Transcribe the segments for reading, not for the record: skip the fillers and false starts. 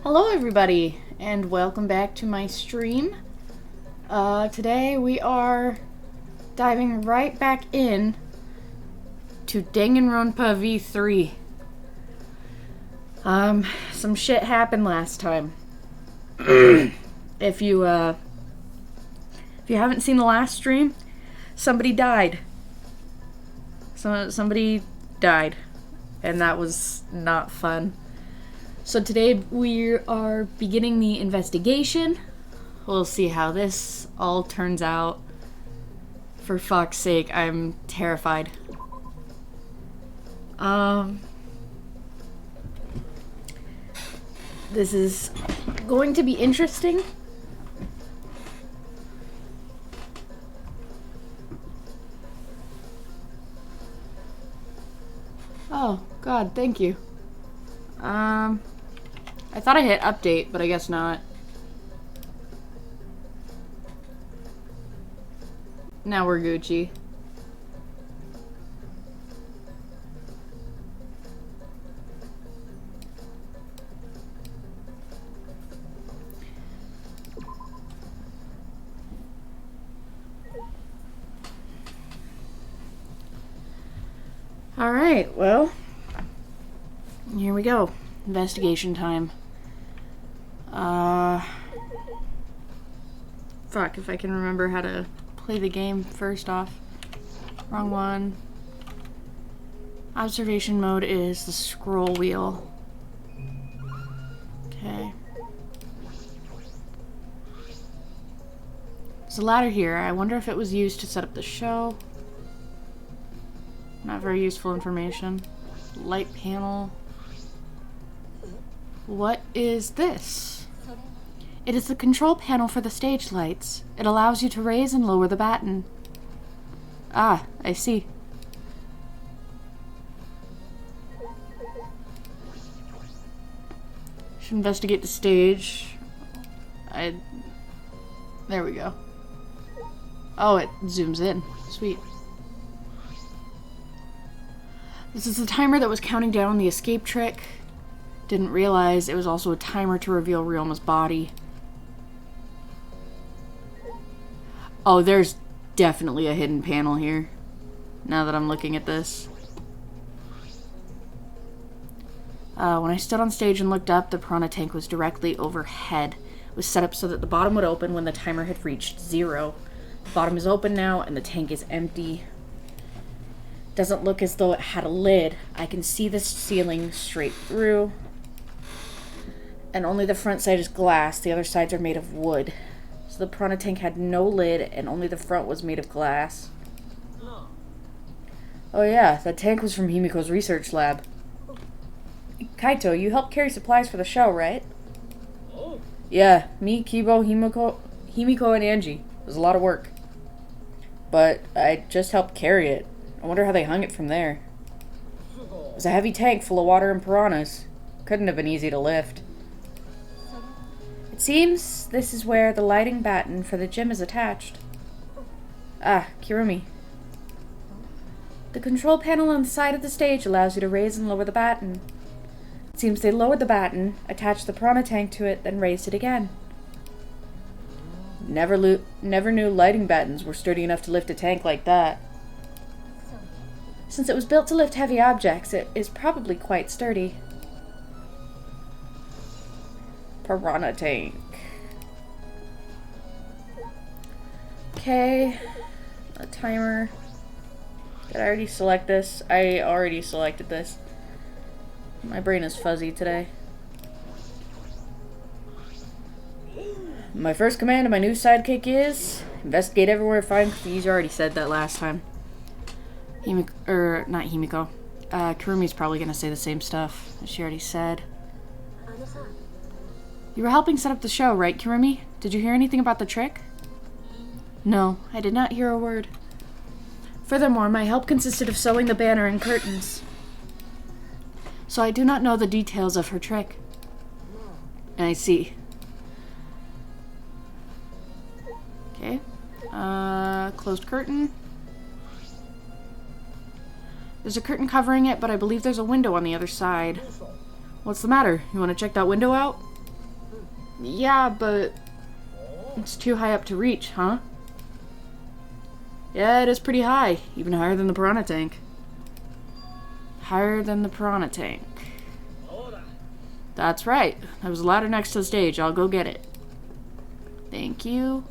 Hello everybody, and welcome back to my stream. Today we are diving right back in to Danganronpa V3. Some shit happened last time. If you haven't seen the last stream, somebody died. Somebody died, and that was not fun. So today we are beginning the investigation. We'll see how this all turns out. For fuck's sake, I'm terrified. This is going to be interesting. Oh, God, thank you. I thought I hit update, but I guess not. Now we're Gucci. Alright, well, here we go. Investigation time. Fuck, if I can remember how to play the game first off. Wrong one. Observation mode is the scroll wheel. Okay. There's a ladder here. I wonder if it was used to set up the show. Not very useful information. Light panel. What is this? It is the control panel for the stage lights. It allows you to raise and lower the batten. Ah, I see. Should investigate the stage. There we go. Oh, it zooms in. Sweet. This is the timer that was counting down the escape trick. Didn't realize it was also a timer to reveal Ryuma's body. Oh, there's definitely a hidden panel here, now that I'm looking at this. When I stood on stage and looked up, the piranha tank was directly overhead. It was set up so that the bottom would open when the timer had reached 0. The bottom is open now, and the tank is empty. Doesn't look as though it had a lid. I can see the ceiling straight through. And only the front side is glass. The other sides are made of wood. So the piranha tank had no lid, and only the front was made of glass. Oh yeah, that tank was from Himiko's research lab. Kaito, you helped carry supplies for the show, right? Yeah, me, Kibo, Himiko, and Angie. It was a lot of work. But I just helped carry it. I wonder how they hung it from there. It was a heavy tank full of water and piranhas. Couldn't have been easy to lift. It seems this is where the lighting batten for the gym is attached. Ah, Kirumi. The control panel on the side of the stage allows you to raise and lower the batten. It seems they lowered the batten, attached the piranha tank to it, then raised it again. Never knew lighting battens were sturdy enough to lift a tank like that. Since it was built to lift heavy objects, it is probably quite sturdy. Piranha tank. Okay. A timer. Did I already select this? I already selected this. My brain is fuzzy today. My first command to my new sidekick is investigate everywhere I find thieves. I already said that last time. Not Himiko. Kurumi's probably gonna say the same stuff as she already said. You were helping set up the show, right, Kirumi? Did you hear anything about the trick? No, I did not hear a word. Furthermore, my help consisted of sewing the banner and curtains. So I do not know the details of her trick. I see. Okay. Closed curtain. There's a curtain covering it, but I believe there's a window on the other side. What's the matter? You want to check that window out? Yeah, but it's too high up to reach, huh? Yeah, it is pretty high. Even higher than the piranha tank. Higher than the piranha tank. That's right. There was a ladder next to the stage. I'll go get it. Thank you.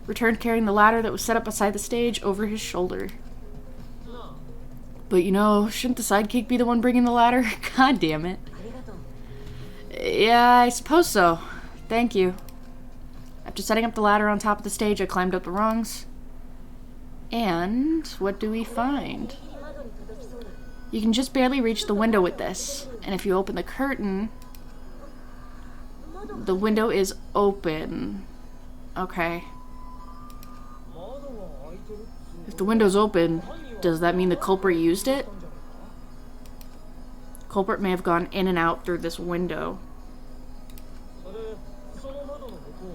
Returned carrying the ladder that was set up beside the stage over his shoulder. But you know, shouldn't the sidekick be the one bringing the ladder? God damn it. Yeah, I suppose so. Thank you. After setting up the ladder on top of the stage, I climbed up the rungs. And what do we find? You can just barely reach the window with this. And if you open the curtain, the window is open. Okay. If the window's open, does that mean the culprit used it? Culprit may have gone in and out through this window.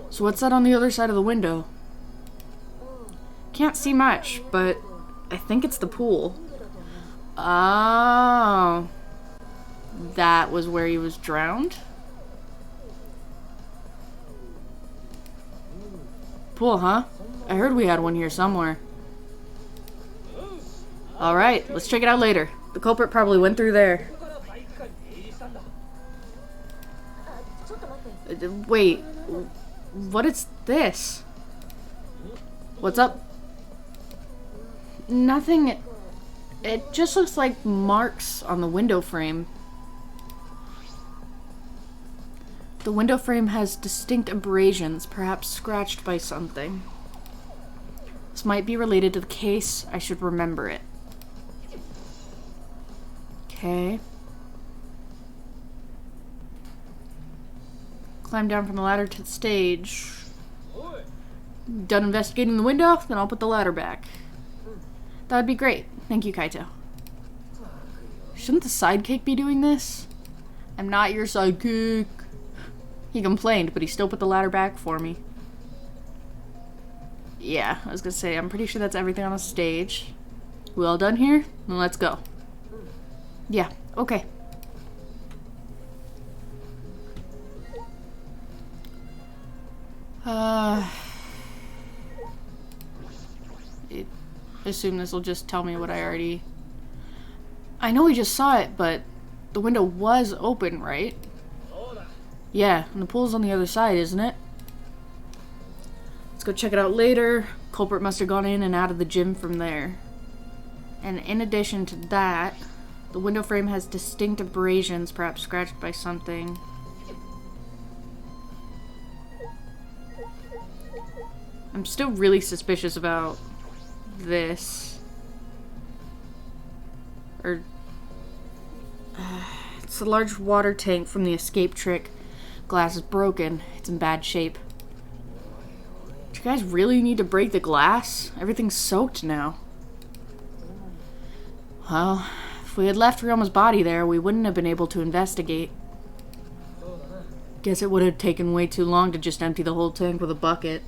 So what's that on the other side of the window? Can't see much, but I think it's the pool. Oh. That was where he was drowned? Pool, huh? I heard we had one here somewhere. Alright, let's check it out later. The culprit probably went through there. Wait, what is this? What's up? Nothing. It just looks like marks on the window frame. The window frame has distinct abrasions, perhaps scratched by something. This might be related to the case. I should remember it. Okay. Climb down from the ladder to the stage. Done investigating the window? Then I'll put the ladder back. That would be great. Thank you, Kaito. Shouldn't the sidekick be doing this? I'm not your sidekick. He complained, but he still put the ladder back for me. Yeah, I was gonna say, I'm pretty sure that's everything on the stage. We all done here? Then let's go. Yeah, okay. I assume this will just tell me what I already... I know we just saw it, but the window was open, right? Yeah, and the pool's on the other side, isn't it? Let's go check it out later. Culprit must have gone in and out of the gym from there. And in addition to that, the window frame has distinct abrasions, perhaps scratched by something. I'm still really suspicious about this. It's a large water tank from the escape trick. Glass is broken. It's in bad shape. Do you guys really need to break the glass? Everything's soaked now. Well, if we had left Ryoma's body there, we wouldn't have been able to investigate. Guess it would have taken way too long to just empty the whole tank with a bucket.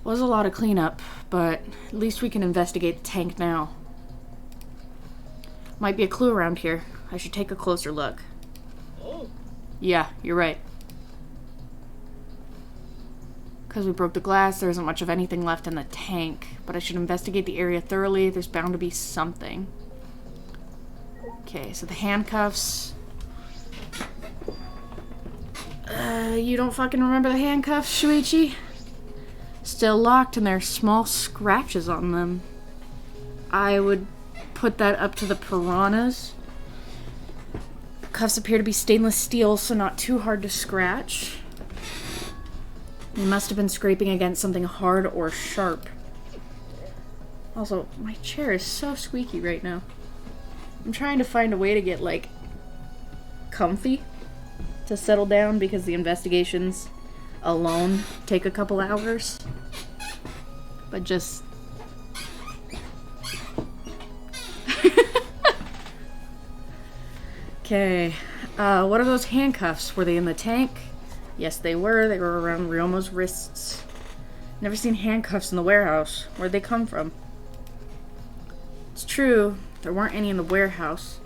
Was a lot of cleanup, but at least we can investigate the tank now. Might be a clue around here. I should take a closer look. Yeah, you're right. Because we broke the glass, there isn't much of anything left in the tank. But I should investigate the area thoroughly. There's bound to be something. Okay, so the handcuffs. You don't fucking remember the handcuffs, Shuichi? Still locked and there are small scratches on them. I would put that up to the piranhas. Cuffs appear to be stainless steel, so not too hard to scratch. You must have been scraping against something hard or sharp. Also, my chair is so squeaky right now. I'm trying to find a way to get, like, comfy to settle down because the investigations alone take a couple hours. But just... Okay, what are those handcuffs? Were they in the tank? Yes, they were. They were around Ryoma's wrists. Never seen handcuffs in the warehouse. Where'd they come from? It's true, there weren't any in the warehouse.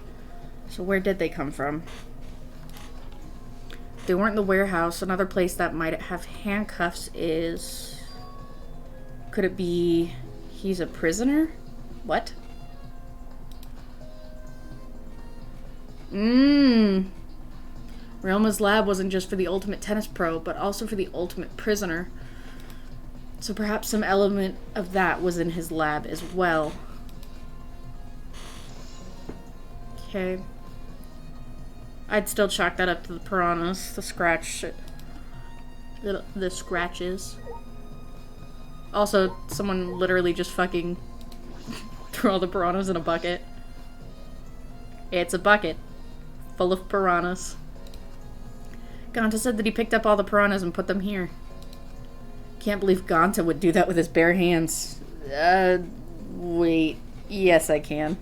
So where did they come from? They weren't in the warehouse. Another place that might have handcuffs is... Could it be... He's a prisoner? What? Ryoma's lab wasn't just for the ultimate tennis pro, but also for the ultimate prisoner. So perhaps some element of that was in his lab as well. Okay. I'd still chalk that up to the piranhas, the scratches. Also, someone literally just fucking threw all the piranhas in a bucket. It's a bucket full of piranhas. Ganta said that he picked up all the piranhas and put them here. Can't believe Ganta would do that with his bare hands. Wait. Yes, I can.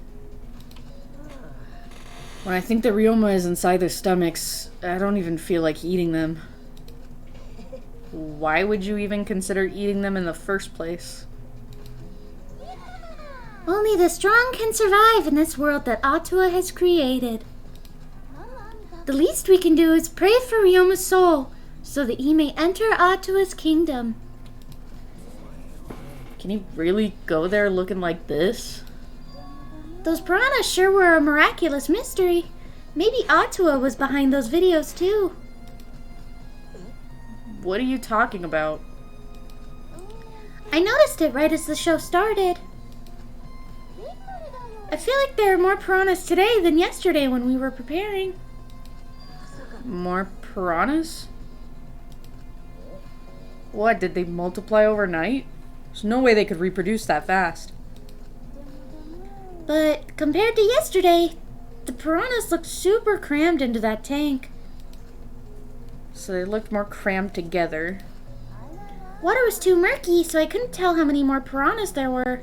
When I think that Ryoma is inside their stomachs, I don't even feel like eating them. Why would you even consider eating them in the first place? Only the strong can survive in this world that Atua has created. The least we can do is pray for Ryoma's soul, so that he may enter Atua's kingdom. Can he really go there looking like this? Those piranhas sure were a miraculous mystery. Maybe Atua was behind those videos too. What are you talking about? I noticed it right as the show started. I feel like there are more piranhas today than yesterday when we were preparing. More piranhas? What, did they multiply overnight? There's no way they could reproduce that fast. But compared to yesterday, the piranhas looked super crammed into that tank. So they looked more crammed together. Water was too murky, so I couldn't tell how many more piranhas there were.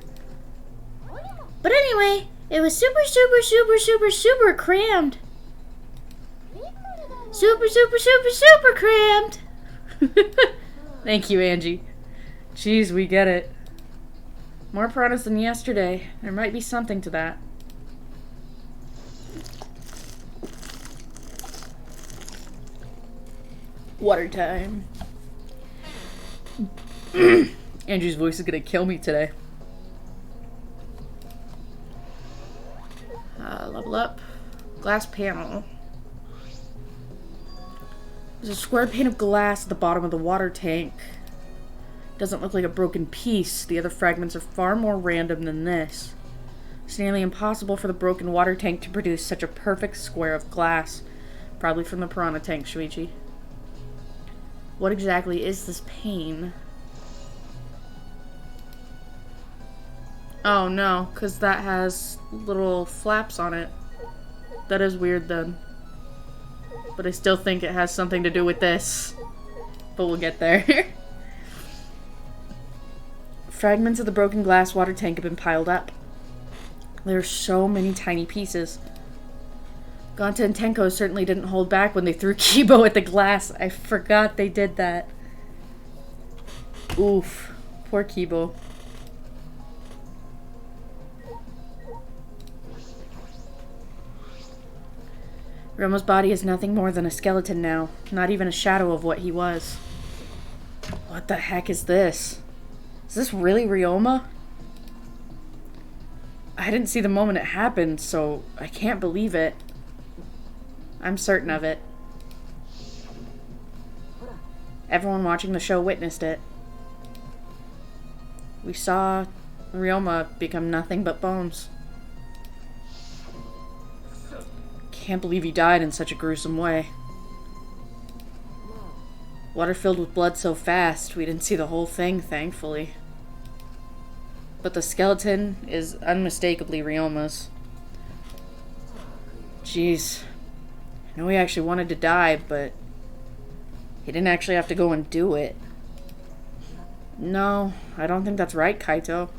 But anyway, it was super, super, super, super, super crammed. Super, super, super, super crammed. Thank you, Angie. Jeez, we get it. More piranhas than yesterday. There might be something to that. Water time. Angie's voice is gonna kill me today. Level up. Glass panel. There's a square pane of glass at the bottom of the water tank. Doesn't look like a broken piece. The other fragments are far more random than this. It's nearly impossible for the broken water tank to produce such a perfect square of glass. Probably from the piranha tank, Shuichi. What exactly is this pane? Oh no, because that has little flaps on it. That is weird then. But I still think it has something to do with this. But we'll get there. Fragments of the broken glass water tank have been piled up. There are so many tiny pieces. Ganta and Tenko certainly didn't hold back when they threw Kibo at the glass. I forgot they did that. Oof. Poor Kibo. Ryoma's body is nothing more than a skeleton now. Not even a shadow of what he was. What the heck is this? Is this really Ryoma? I didn't see the moment it happened, so I can't believe it. I'm certain of it. Everyone watching the show witnessed it. We saw Ryoma become nothing but bones. Can't believe he died in such a gruesome way. Water filled with blood so fast, we didn't see the whole thing, thankfully. But the skeleton is unmistakably Ryoma's. Jeez. I know he actually wanted to die, but he didn't actually have to go and do it. No, I don't think that's right, Kaito.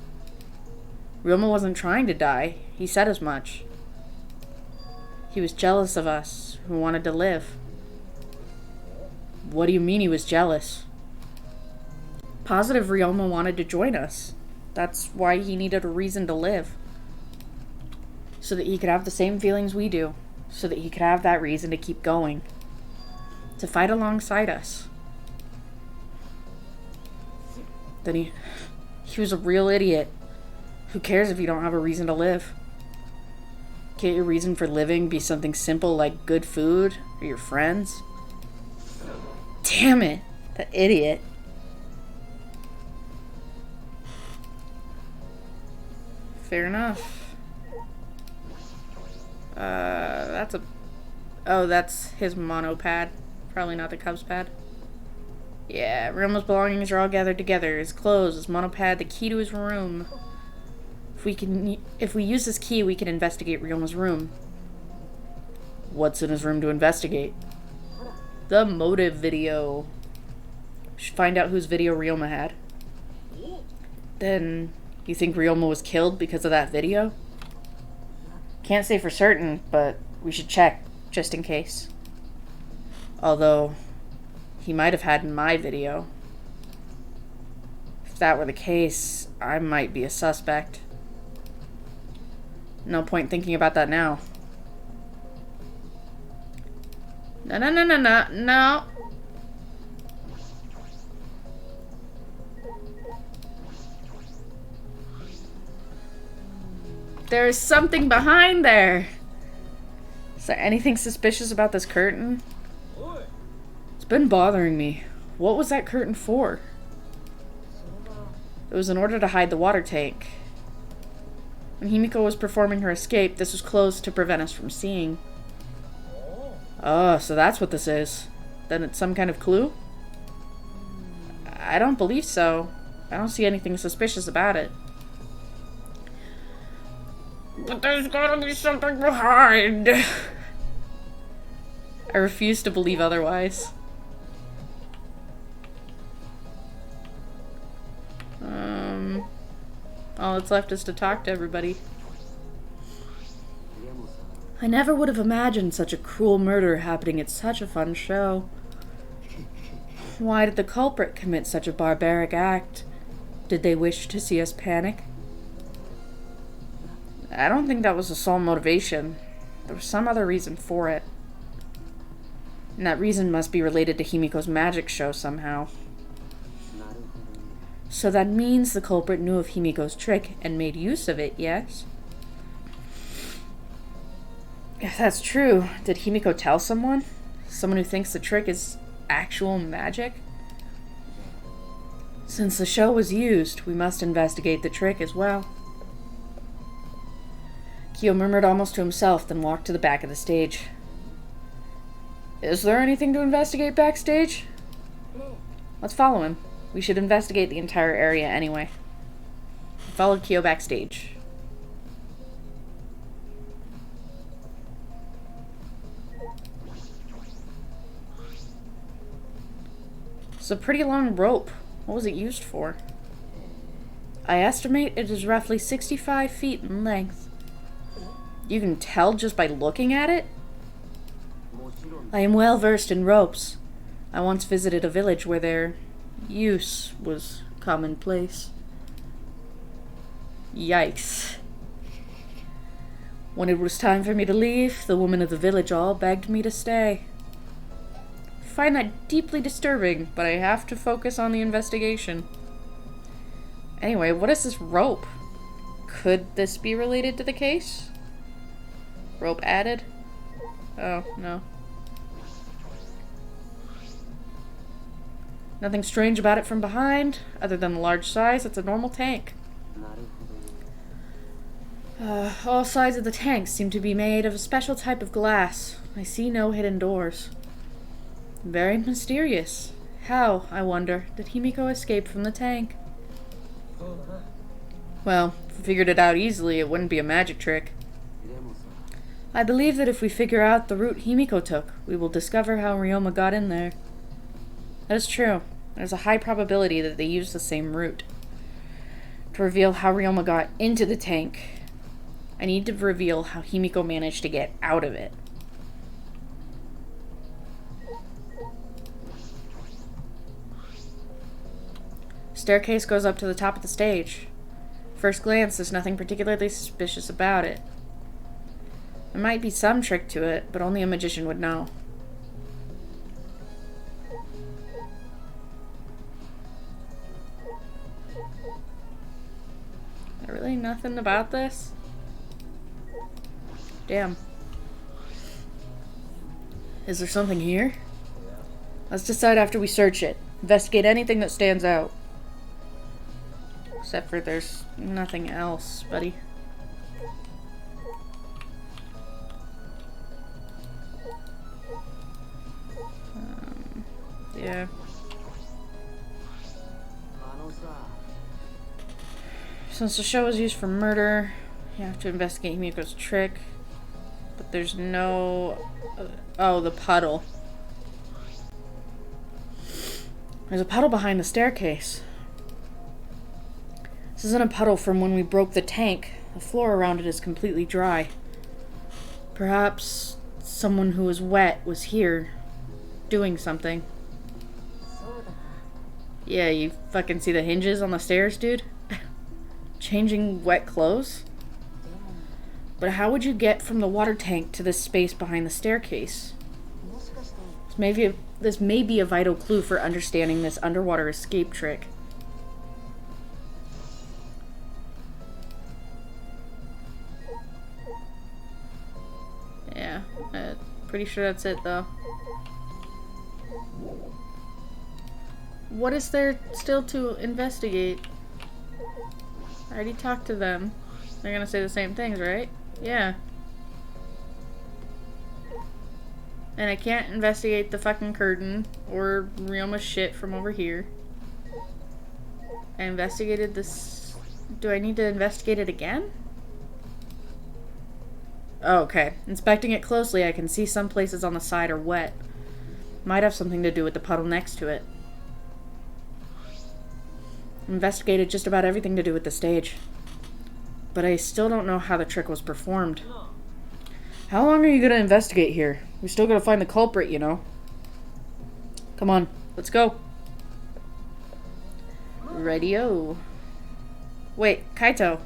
Ryoma wasn't trying to die. He said as much. He was jealous of us, who wanted to live. What do you mean he was jealous? Positive Ryoma wanted to join us. That's why he needed a reason to live. So that he could have the same feelings we do. So that he could have that reason to keep going. to fight alongside us. Then he was a real idiot. Who cares if you don't have a reason to live? Can't your reason for living be something simple like good food or your friends? Damn it, that idiot. Fair enough. That's his monopad. Probably not the Cubs pad. Yeah, Ryoma's belongings are all gathered together. His clothes, his monopad, the key to his room. If we use this key, we can investigate Ryoma's room. What's in his room to investigate? The motive video. We should find out whose video Ryoma had. Then, you think Ryoma was killed because of that video? Can't say for certain, but we should check, just in case. Although, he might have had my video. If that were the case, I might be a suspect. No point thinking about that now. No. There's something behind there. Is there anything suspicious about this curtain? It's been bothering me. What was that curtain for? It was in order to hide the water tank. When Himiko was performing her escape, this was closed to prevent us from seeing. Oh, so that's what this is. Then it's some kind of clue? I don't believe so. I don't see anything suspicious about it. But there's gotta be something behind. I refuse to believe otherwise. All that's left is to talk to everybody. I never would have imagined such a cruel murder happening at such a fun show. Why did the culprit commit such a barbaric act? Did they wish to see us panic? I don't think that was the sole motivation. There was some other reason for it. And that reason must be related to Himiko's magic show somehow. So that means the culprit knew of Himiko's trick and made use of it, yes? If that's true, did Himiko tell someone? Someone who thinks the trick is actual magic? Since the show was used, we must investigate the trick as well. Kyo murmured almost to himself, then walked to the back of the stage. Is there anything to investigate backstage? Let's follow him. We should investigate the entire area anyway. He followed Kyo backstage. It's a pretty long rope. What was it used for? I estimate it is roughly 65 feet in length. You can tell just by looking at it? I am well versed in ropes. I once visited a village where their use was commonplace. Yikes. When it was time for me to leave, the women of the village all begged me to stay. I find that deeply disturbing, but I have to focus on the investigation. Anyway, what is this rope? Could this be related to the case? Rope added? Oh, no. Nothing strange about it from behind, other than the large size. It's a normal tank. All sides of the tank seem to be made of a special type of glass. I see no hidden doors. Very mysterious. How, I wonder, did Himiko escape from the tank? Well, if we figured it out easily, it wouldn't be a magic trick. I believe that if we figure out the route Himiko took, we will discover how Ryoma got in there. That is true. There's a high probability that they used the same route. To reveal how Ryoma got into the tank, I need to reveal how Himiko managed to get out of it. Staircase goes up to the top of the stage. First glance, there's nothing particularly suspicious about it. There might be some trick to it, but only a magician would know. There really nothing about this? Damn. Is there something here? Let's decide after we search it. Investigate anything that stands out. Except for there's nothing else, buddy. Yeah. Since the show was used for murder, you have to investigate Himiko's trick. But there's no... oh, the puddle. There's a puddle behind the staircase. This isn't a puddle from when we broke the tank. The floor around it is completely dry. Perhaps someone who was wet was here, doing something. Yeah, you fucking see the hinges on the stairs, dude? Changing wet clothes? But how would you get from the water tank to this space behind the staircase? This may be a vital clue for understanding this underwater escape trick. Yeah, pretty sure that's it though. What is there still to investigate? I already talked to them. They're gonna say the same things, right? Yeah. And I can't investigate the fucking curtain or Ryoma's shit from over here. I investigated this. Do I need to investigate it again? Oh, okay. Inspecting it closely, I can see some places on the side are wet. Might have something to do with the puddle next to it. Investigated just about everything to do with the stage. But I still don't know how the trick was performed. How long are you gonna investigate here? We still gotta find the culprit, you know. Come on, let's go. Radio. Wait, Kaito.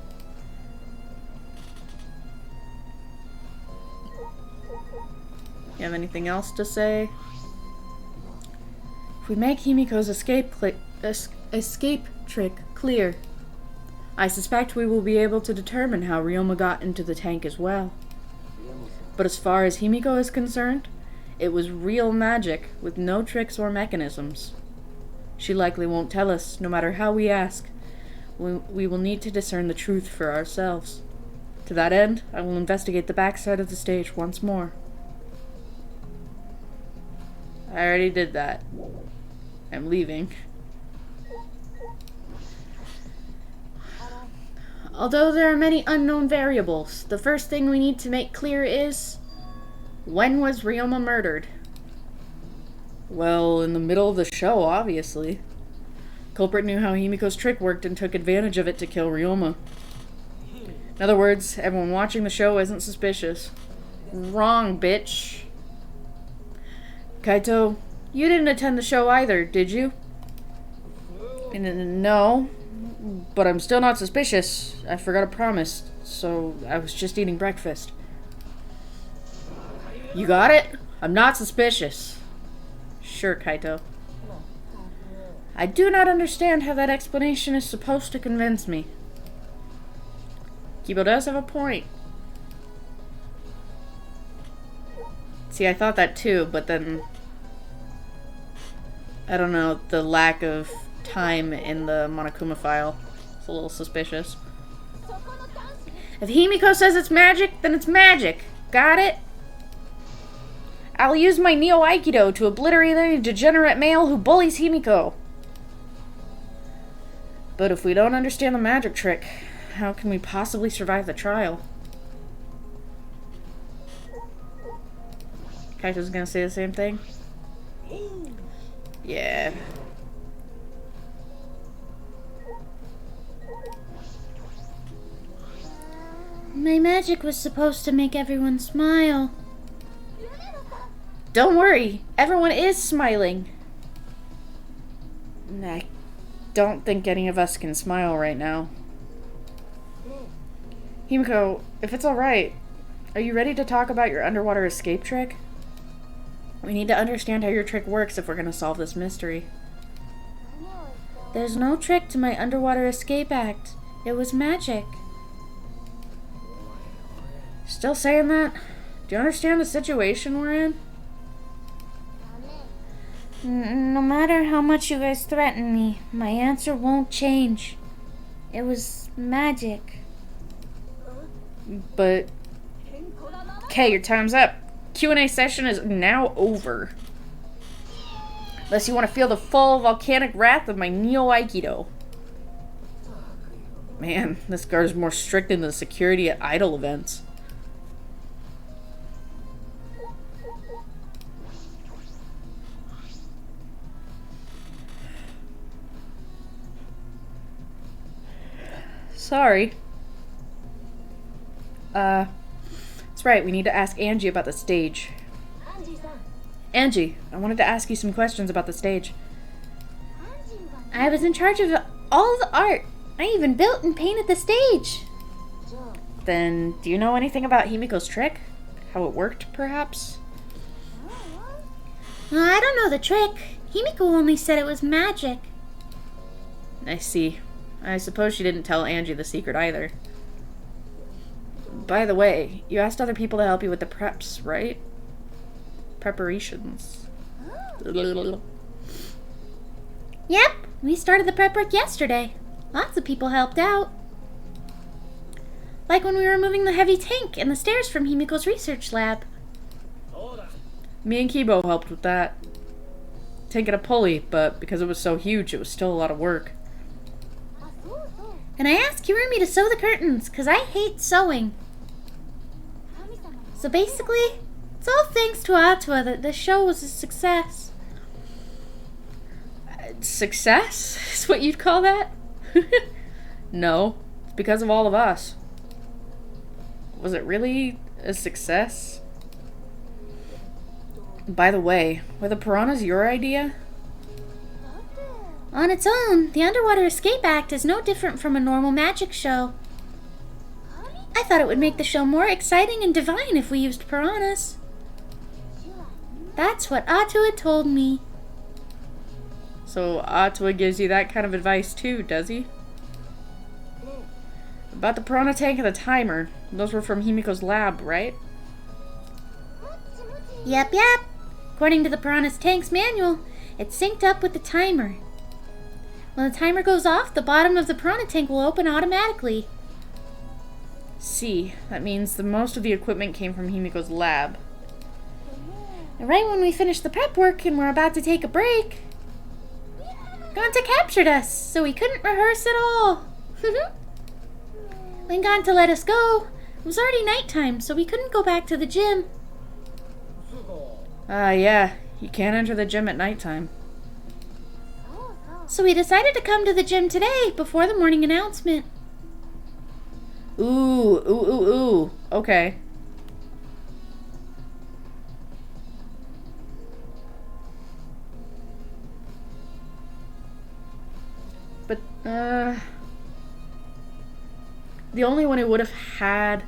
You have anything else to say? If we make Himiko's escape trick clear, I suspect we will be able to determine how Ryoma got into the tank as well. But as far as Himiko is concerned, it was real magic with no tricks or mechanisms. She likely won't tell us, no matter how we ask. We will need to discern the truth for ourselves. To that end, I will investigate the backside of the stage once more. I already did that. I'm leaving. Although there are many unknown variables, the first thing we need to make clear is... when was Ryoma murdered? Well, in the middle of the show, obviously. Culprit knew how Himiko's trick worked and took advantage of it to kill Ryoma. In other words, everyone watching the show isn't suspicious. Wrong, bitch. Kaito, you didn't attend the show either, did you? No. But I'm still not suspicious. I forgot a promise, so I was just eating breakfast. You got it? I'm not suspicious. Sure, Kaito. I do not understand how that explanation is supposed to convince me. Kibo does have a point. See, I thought that too, but then... I don't know, the lack of time in the Monokuma file. It's a little suspicious. If Himiko says it's magic, then it's magic. Got it? I'll use my Neo Aikido to obliterate any degenerate male who bullies Himiko. But if we don't understand the magic trick, how can we possibly survive the trial? Kaito's gonna say the same thing? Yeah. My magic was supposed to make everyone smile. Don't worry, everyone is smiling. I don't think any of us can smile right now. Himiko, if it's alright, are you ready to talk about your underwater escape trick? We need to understand how your trick works if we're gonna solve this mystery. There's no trick to my underwater escape act. It was magic. Still saying that? Do you understand the situation we're in? No matter how much you guys threaten me, my answer won't change. It was magic. But... Okay, your time's up. Q&A session is now over. Unless you want to feel the full volcanic wrath of my Neo-Aikido. Man, this guard is more strict than the security at idol events. Sorry. That's right, we need to ask Angie about the stage. Angie, I wanted to ask you some questions about the stage. I was in charge of all the art. I even built and painted the stage. Then, do you know anything about Himiko's trick? How it worked, perhaps? I don't know the trick. Himiko only said it was magic. I see. I suppose she didn't tell Angie the secret either. By the way, you asked other people to help you with the preps, right? Preparations. Yep, we started the prep work yesterday. Lots of people helped out. Like when we were moving the heavy tank and the stairs from Himiko's research lab. Me and Kibo helped with that. Taking a pulley, but because it was so huge, it was still a lot of work. And I asked Kirumi to sew the curtains, because I hate sewing. So basically, it's all thanks to Atua that this show was a success. Success? Is what you'd call that? No, it's because of all of us. Was it really a success? By the way, were the piranhas your idea? On its own, the Underwater Escape Act is no different from a normal magic show. I thought it would make the show more exciting and divine if we used piranhas. That's what Atua told me. So Atua gives you that kind of advice too, does he? About the piranha tank and the timer. Those were from Himiko's lab, right? Yep. According to the piranha's tank's manual, it's synced up with the timer. When the timer goes off, the bottom of the piranha tank will open automatically. See, that means the most of the equipment came from Himiko's lab. And right when we finished the prep work and were about to take a break, Ganta captured us, so we couldn't rehearse at all. When Ganta let us go, it was already nighttime, so we couldn't go back to the gym. Yeah, you can't enter the gym at nighttime. So we decided to come to the gym today before the morning announcement. Ooh. Okay. But, the only one who would have had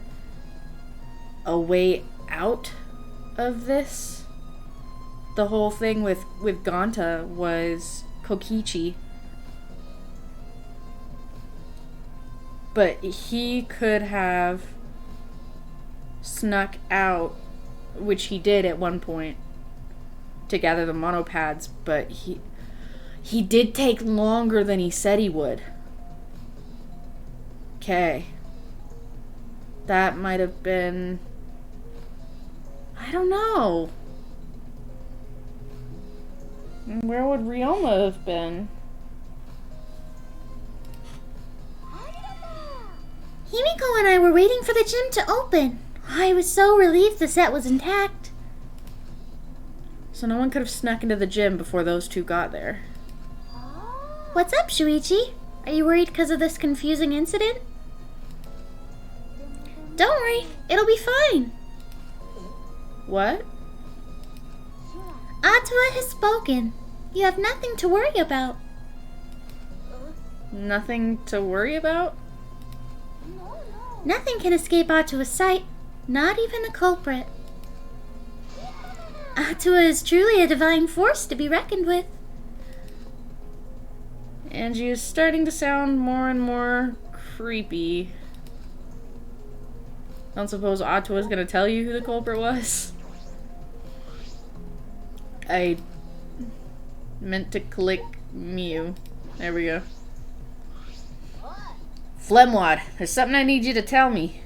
a way out of this, the whole thing with Ganta, was Kokichi. But he could have snuck out, which he did at one point, to gather the monopads, but he did take longer than he said he would. Okay. That might have been... I don't know. Where would Ryoma have been? Himiko and I were waiting for the gym to open. I was so relieved the set was intact. So no one could have snuck into the gym before those two got there. What's up, Shuichi? Are you worried because of this confusing incident? Don't worry, it'll be fine. What? Atua has spoken. You have nothing to worry about. Nothing to worry about? Nothing can escape Atua's sight, not even the culprit. Atua is truly a divine force to be reckoned with. Angie is starting to sound more and more creepy. I don't suppose Atua is going to tell you who the culprit was? I meant to click Mew. There we go. Flemwad, there's something I need you to tell me.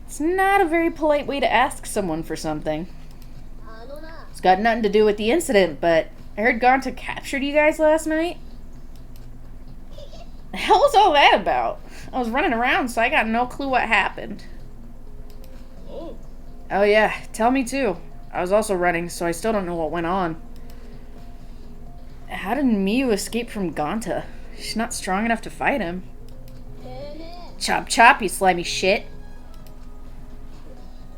It's not a very polite way to ask someone for something. It's got nothing to do with the incident, but I heard Gonta captured you guys last night. The hell was all that about? I was running around, so I got no clue what happened. Oh yeah, tell me too. I was also running, so I still don't know what went on. How did Miyu escape from Gonta? She's not strong enough to fight him. Chop chop, you slimy shit.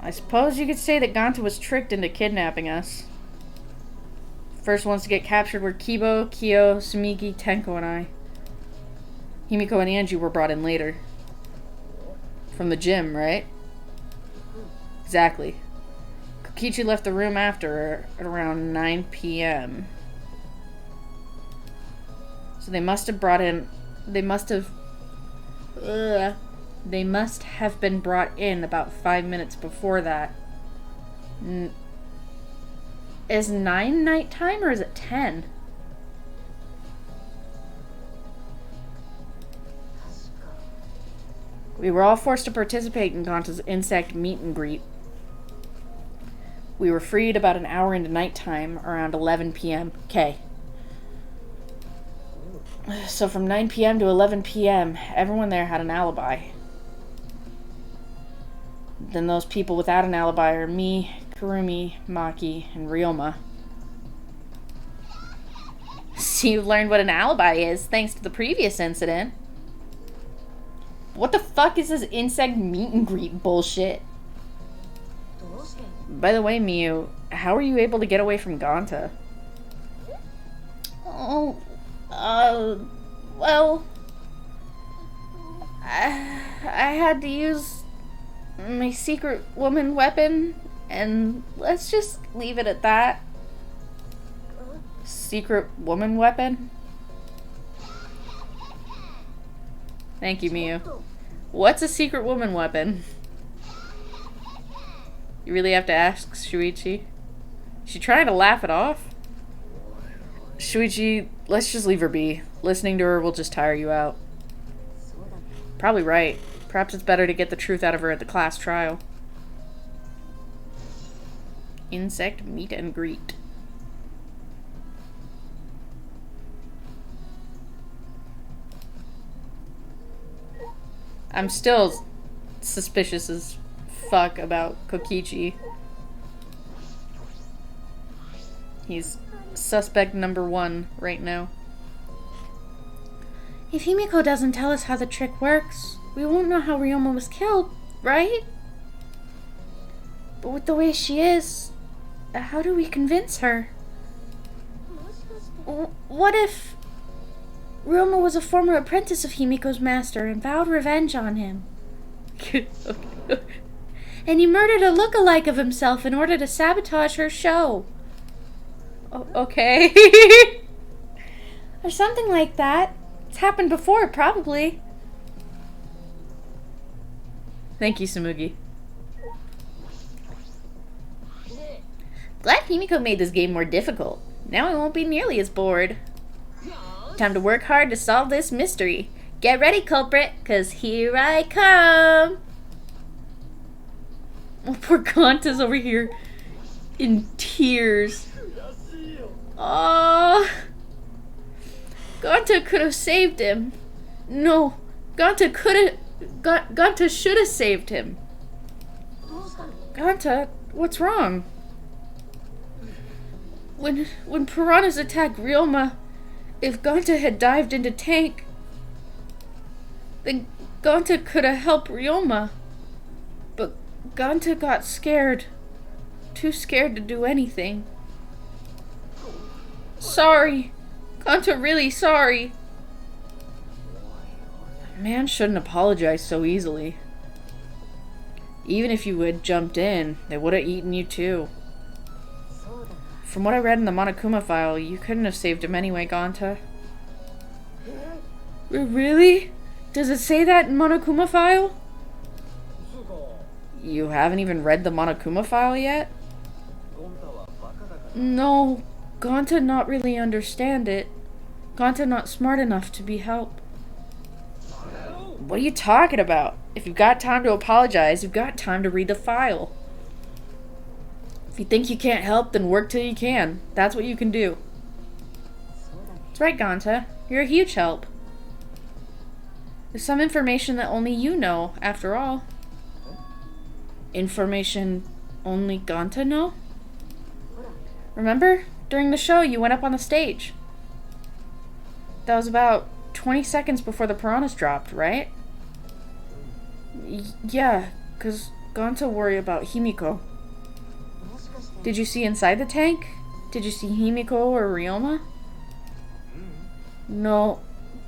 I suppose you could say that Gonta was tricked into kidnapping us. First ones to get captured were Kibo, Kyo, Sumiki, Tenko, and I. Himiko and Angie were brought in later. From the gym, right? Exactly. Kokichi left the room after at around 9 p.m. So they must have been brought in about 5 minutes before that. Is 9 nighttime or is it 10? We were all forced to participate in Gonta's insect meet and greet. We were freed about an hour into nighttime, around 11 p.m. Okay. So from 9 p.m. to 11 p.m., everyone there had an alibi. Then those people without an alibi are me, Kurumi, Maki, and Ryoma. So you've learned what an alibi is, thanks to the previous incident. What the fuck is this insect meet and greet bullshit? By the way, Miyu, how were you able to get away from Gonta? Oh, well, I had to use my secret woman weapon, and let's just leave it at that. Secret woman weapon? Thank you, Miyu. What's a secret woman weapon? You really have to ask Shuichi? Is she trying to laugh it off? Shuichi, let's just leave her be. Listening to her will just tire you out. Probably right. Perhaps it's better to get the truth out of her at the class trial. Insect meet and greet. I'm still suspicious as fuck about Kokichi. He's suspect number 1 right now. If Himiko doesn't tell us how the trick works, we won't know how Ryoma was killed, right? But with the way she is, how do we convince her? What if Ryoma was a former apprentice of Himiko's master and vowed revenge on him? And he murdered a look-alike of himself in order to sabotage her show. Okay. Or something like that. It's happened before, probably. Thank you, Samugi. Glad Himiko made this game more difficult. Now I won't be nearly as bored. Time to work hard to solve this mystery. Get ready, culprit, 'cause here I come. Oh, poor Gonta's over here in tears. Oh, Gonta could have saved him. No, Gonta should have saved him. Gonta, what's wrong? When piranhas attacked Ryoma, if Gonta had dived into tank, then Gonta could have helped Ryoma. But Gonta got scared. Too scared to do anything. Sorry. Gonta, really sorry. A man shouldn't apologize so easily. Even if you had jumped in, they would have eaten you too. From what I read in the Monokuma file, you couldn't have saved him anyway, Gonta. Really? Does it say that in Monokuma file? You haven't even read the Monokuma file yet? No, Gonta not really understand it. Gonta not smart enough to be helped. What are you talking about? If you've got time to apologize, you've got time to read the file. If you think you can't help, then work till you can. That's what you can do. That's right, Gonta. You're a huge help. There's some information that only you know, after all. Information only Gonta know? Remember? During the show, you went up on the stage. That was about 20 seconds before the piranhas dropped, right? Yeah, because Gonta worry about Himiko. Did you see inside the tank? Did you see Himiko or Ryoma? No,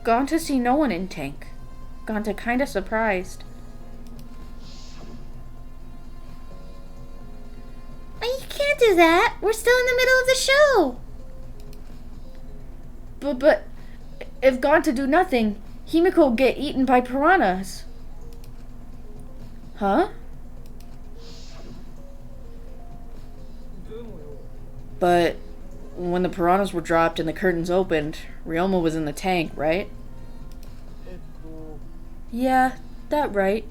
Gonta see no one in tank. Gonta kinda surprised. You can't do that. We're still in the middle of the show. But if Gonta do nothing, Himiko get eaten by piranhas. Huh? But when the piranhas were dropped and the curtains opened, Ryoma was in the tank, right? Yeah, that right.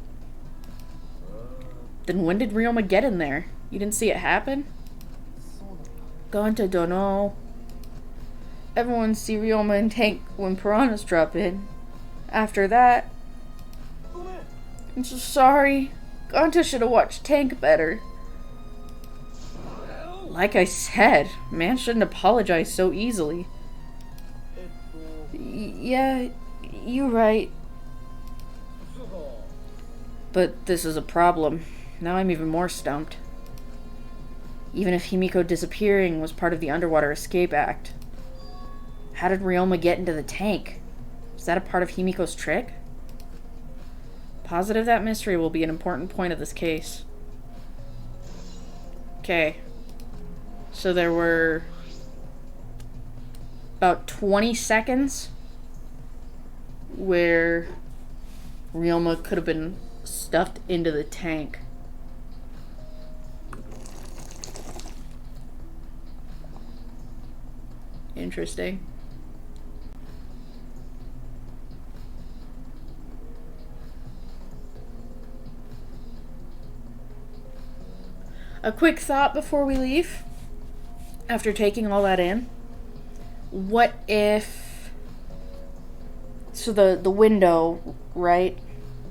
Then when did Ryoma get in there? You didn't see it happen? Gonta don't know. Everyone see Ryoma in tank when piranhas drop in. After that... I'm so sorry. Gonta should have watched tank better. Like I said, man shouldn't apologize so easily. Yeah, you're right. But this is a problem. Now I'm even more stumped. Even if Himiko disappearing was part of the Underwater Escape Act, how did Ryoma get into the tank? Is that a part of Himiko's trick? Positive that mystery will be an important point of this case. Okay. So there were about 20 seconds where Ryoma could have been stuffed into the tank. Interesting. A quick thought before we leave. After taking all that in, what if... So the window, right?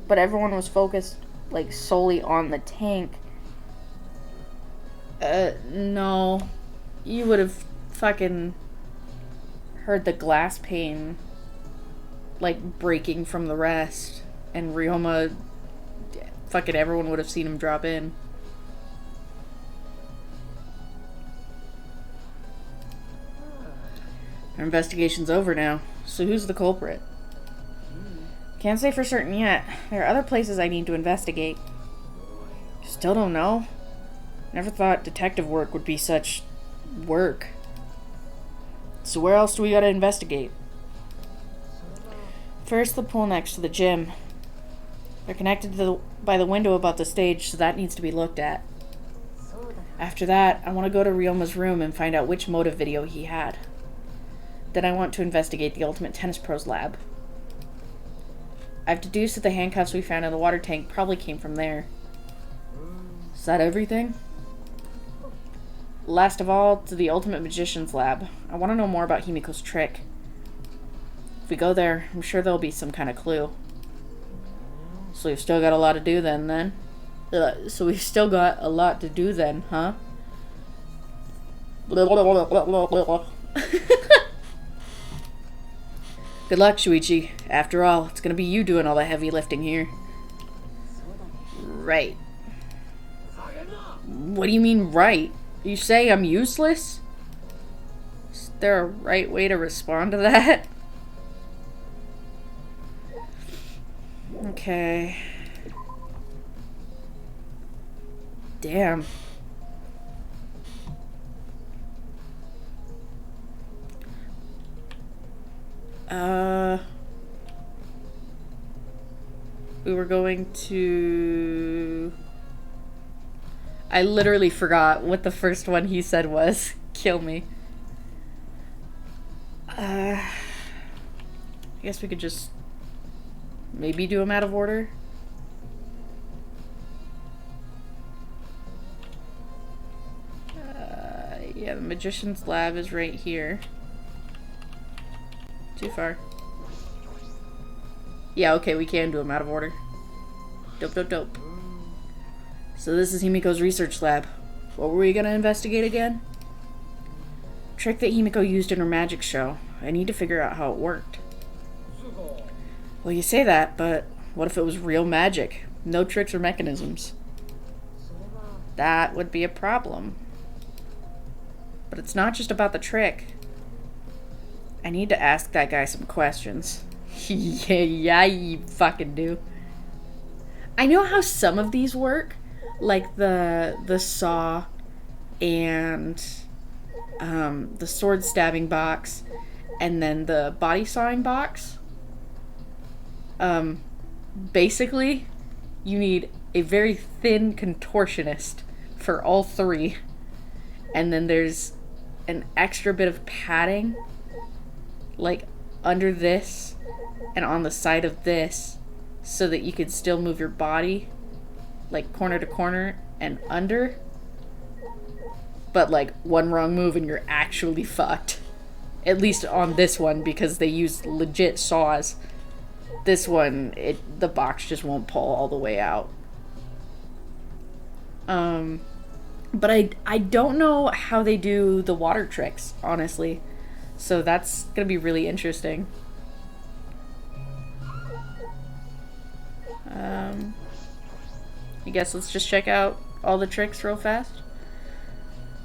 But everyone was focused, like, solely on the tank. No. You would have fucking heard the glass pane, like, breaking from the rest. And Ryoma... Fucking everyone would have seen him drop in. Our investigation's over now, so who's the culprit? Can't say for certain yet. There are other places I need to investigate. Still don't know. Never thought detective work would be such work. So where else do we gotta investigate? First, the pool next to the gym. They're connected to by the window above the stage, so that needs to be looked at. After that, I want to go to Ryoma's room and find out which motive video he had. Then I want to investigate the Ultimate Tennis Pros lab. I've deduced that the handcuffs we found in the water tank probably came from there. Is that everything? Last of all, to the Ultimate Magician's lab. I want to know more about Himiko's trick. If we go there, I'm sure there'll be some kind of clue. So we've still got a lot to do then? So we've still got a lot to do then, huh? Good luck, Shuichi. After all, it's gonna be you doing all the heavy lifting here. Right. What do you mean, right? You say I'm useless? Is there a right way to respond to that? Okay. Damn. We were going to... I literally forgot what the first one he said was. Kill me. I guess we could just maybe do them out of order. Yeah, the magician's lab is right here. Too far. Yeah, okay, we can do them out of order. Dope, dope, dope. So this is Himiko's research lab. What were we gonna investigate again? Trick that Himiko used in her magic show. I need to figure out how it worked. Well, you say that, but what if it was real magic? No tricks or mechanisms. That would be a problem. But it's not just about the trick. I need to ask that guy some questions. Yeah, you fucking do. I know how some of these work, like the saw and the sword stabbing box, and then the body sawing box. Basically, you need a very thin contortionist for all three, and then there's an extra bit of padding, like under this and on the side of this, so that you can still move your body like corner to corner and under. But like one wrong move and you're actually fucked. At least on this one, because they use legit saws. This one, the box just won't pull all the way out. But I don't know how they do the water tricks, honestly. So that's gonna be really interesting. I guess let's just check out all the tricks real fast.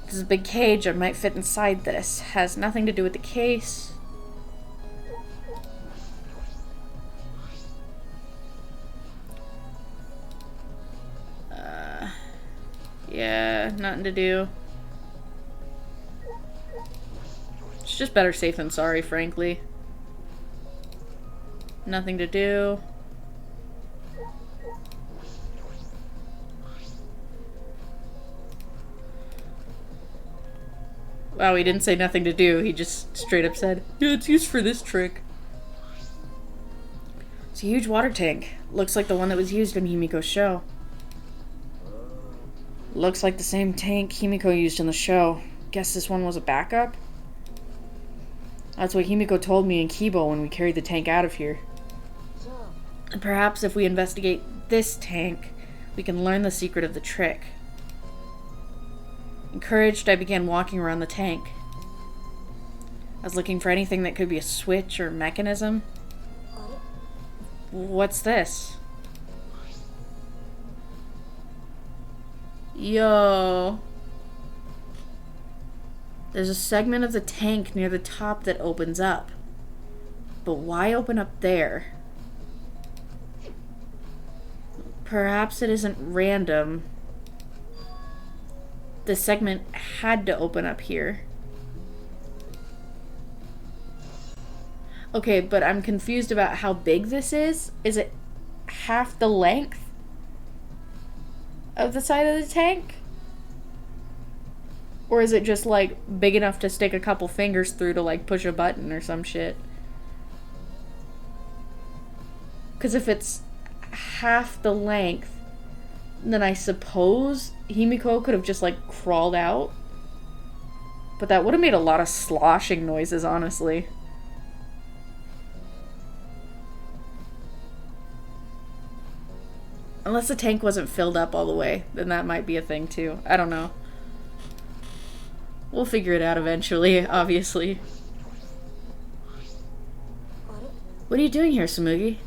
This is a big cage. I might fit inside this. Has nothing to do with the case. Yeah, nothing to do. It's just better safe than sorry, frankly. Nothing to do. Wow, he didn't say nothing to do. He just straight up said, yeah, it's used for this trick. It's a huge water tank. Looks like the one that was used in Himiko's show. Looks like the same tank Himiko used in the show. Guess this one was a backup? That's what Himiko told me and Kibo when we carried the tank out of here. And perhaps if we investigate this tank, we can learn the secret of the trick. Encouraged, I began walking around the tank. I was looking for anything that could be a switch or mechanism. What's this? Yo. There's a segment of the tank near the top that opens up. But why open up there? Perhaps it isn't random. The segment had to open up here. Okay, but I'm confused about how big this is. Is it half the length of the side of the tank? Or is it just like big enough to stick a couple fingers through to like push a button or some shit? Because if it's half the length, then I suppose Himiko could have just like crawled out. But that would have made a lot of sloshing noises, honestly. Unless the tank wasn't filled up all the way, then that might be a thing too. I don't know. We'll figure it out eventually, obviously. What are you doing here, Tsumugi?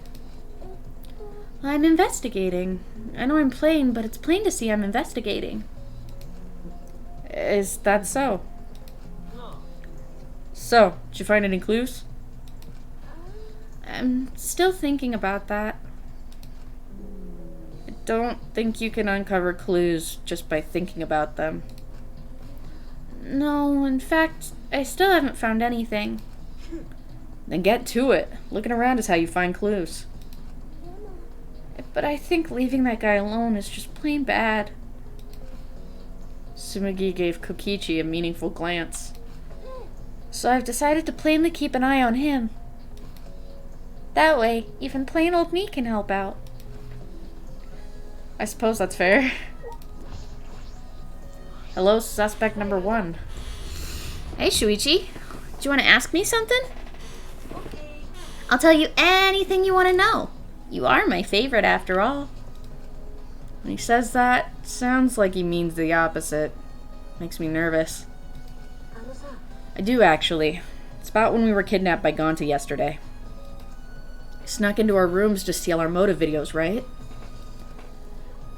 I'm investigating. I know I'm playing, but it's plain to see I'm investigating. Is that so? So, did you find any clues? I'm still thinking about that. I don't think you can uncover clues just by thinking about them. No, in fact, I still haven't found anything. Then get to it. Looking around is how you find clues. But I think leaving that guy alone is just plain bad. Sumagi gave Kokichi a meaningful glance. So I've decided to plainly keep an eye on him. That way, even plain old me can help out. I suppose that's fair. Hello, suspect number 1. Hey, Shuichi. Do you want to ask me something? I'll tell you anything you want to know. You are my favorite after all. When he says that, sounds like he means the opposite. Makes me nervous. I do, actually. It's about when we were kidnapped by Gonta yesterday. Snuck into our rooms to steal our motive videos, right?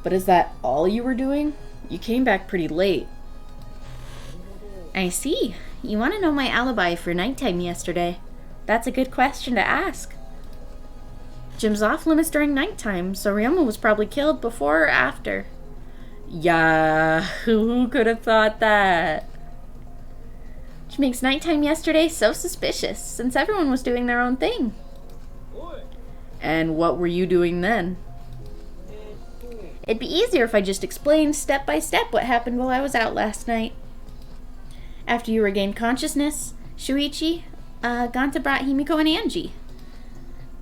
But is that all you were doing? You came back pretty late. I see. You want to know my alibi for nighttime yesterday. That's a good question to ask. Gym's off limits during nighttime, so Ryoma was probably killed before or after. Yeah, who could have thought that? Which makes nighttime yesterday so suspicious, since everyone was doing their own thing. And what were you doing then? It'd be easier if I just explained step by step what happened while I was out last night. After you regained consciousness, Shuichi, Gonta brought Himiko and Angie.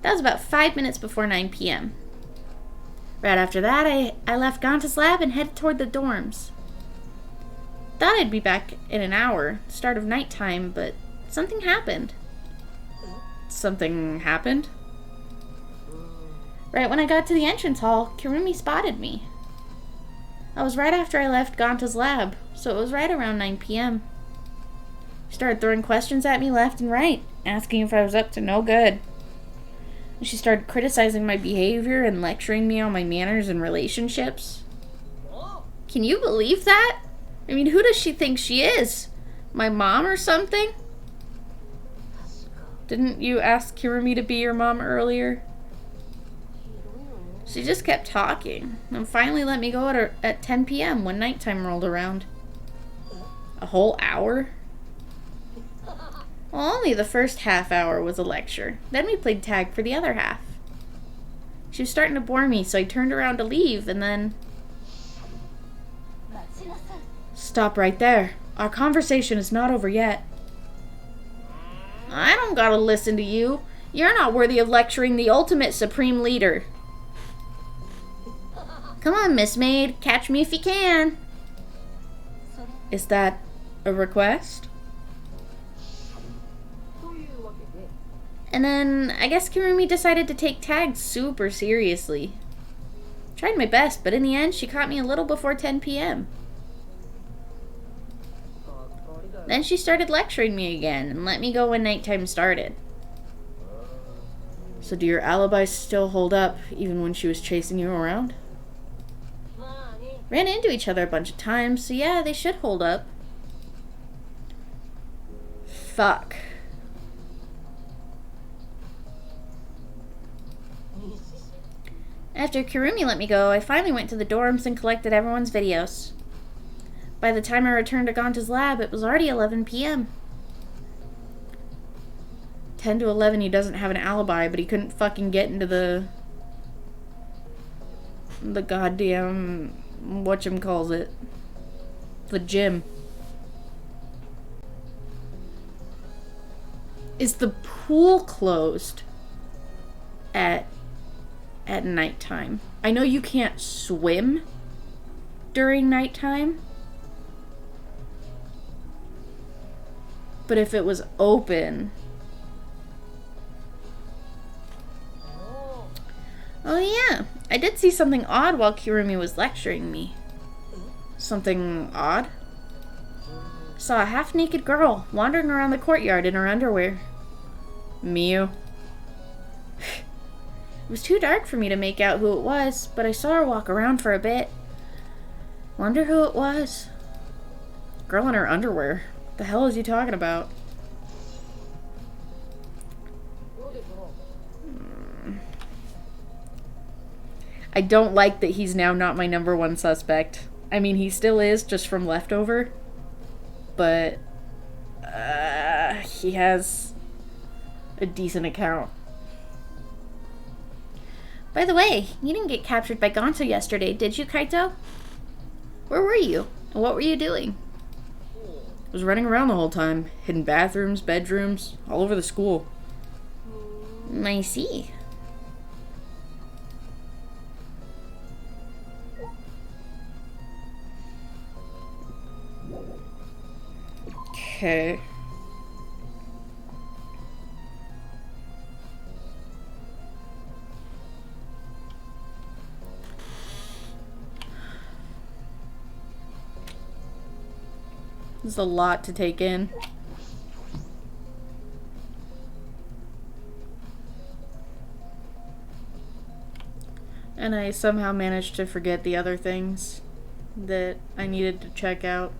That was about 5 minutes before 9 p.m. Right after that, I left Gonta's lab and headed toward the dorms. Thought I'd be back in an hour, start of nighttime, but something happened. Something happened? Right when I got to the entrance hall, Kirumi spotted me. I was right after I left Gonta's lab, so it was right around 9 p.m. She started throwing questions at me left and right, asking if I was up to no good. She started criticizing my behavior and lecturing me on my manners and relationships. Can you believe that? I mean, who does she think she is? My mom or something? Didn't you ask Kirumi to be your mom earlier? She just kept talking, and finally let me go at 10 p.m. when nighttime rolled around. A whole hour? Well, only the first half hour was a lecture. Then we played tag for the other half. She was starting to bore me, so I turned around to leave, and then... Stop right there. Our conversation is not over yet. I don't gotta listen to you. You're not worthy of lecturing the ultimate supreme leader. Come on, Miss Maid. Catch me if you can. Is that a request? And then, I guess Kirumi decided to take tag super seriously. Tried my best, but in the end, she caught me a little before 10 p.m. Then she started lecturing me again and let me go when nighttime started. So do your alibis still hold up, even when she was chasing you around? Ran into each other a bunch of times, so yeah, they should hold up. Fuck. After Kirumi let me go, I finally went to the dorms and collected everyone's videos. By the time I returned to Gonta's lab, it was already 11 p.m. 10 to 11, he doesn't have an alibi, but he couldn't fucking get into the goddamn... whatchamacallit. The gym. Is the pool closed at nighttime? I know you can't swim during nighttime, but if it was open... Oh yeah, I did see something odd while Kirumi was lecturing me. Something odd? Saw a half-naked girl wandering around the courtyard in her underwear. Miyu? It was too dark for me to make out who it was, but I saw her walk around for a bit. Wonder who it was. Girl in her underwear. The hell is he talking about? I don't like that he's now not my number one suspect. I mean, he still is, just from Leftover. But he has a decent account. By the way, you didn't get captured by Gonto yesterday, did you, Kaito? Where were you? And what were you doing? I was running around the whole time, hidden bathrooms, bedrooms, all over the school. I see. Okay. This is a lot to take in. And I somehow managed to forget the other things that I needed to check out.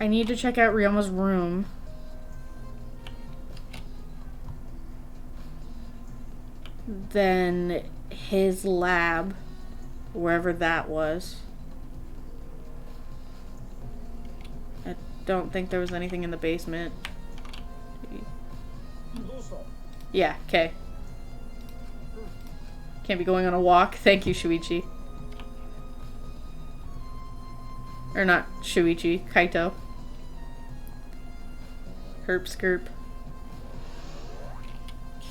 I need to check out Ryoma's room. Then his lab, wherever that was. I don't think there was anything in the basement. Yeah, okay. Can't be going on a walk. Thank you, Shuichi. Or not Shuichi, Kaito. Herp skirp.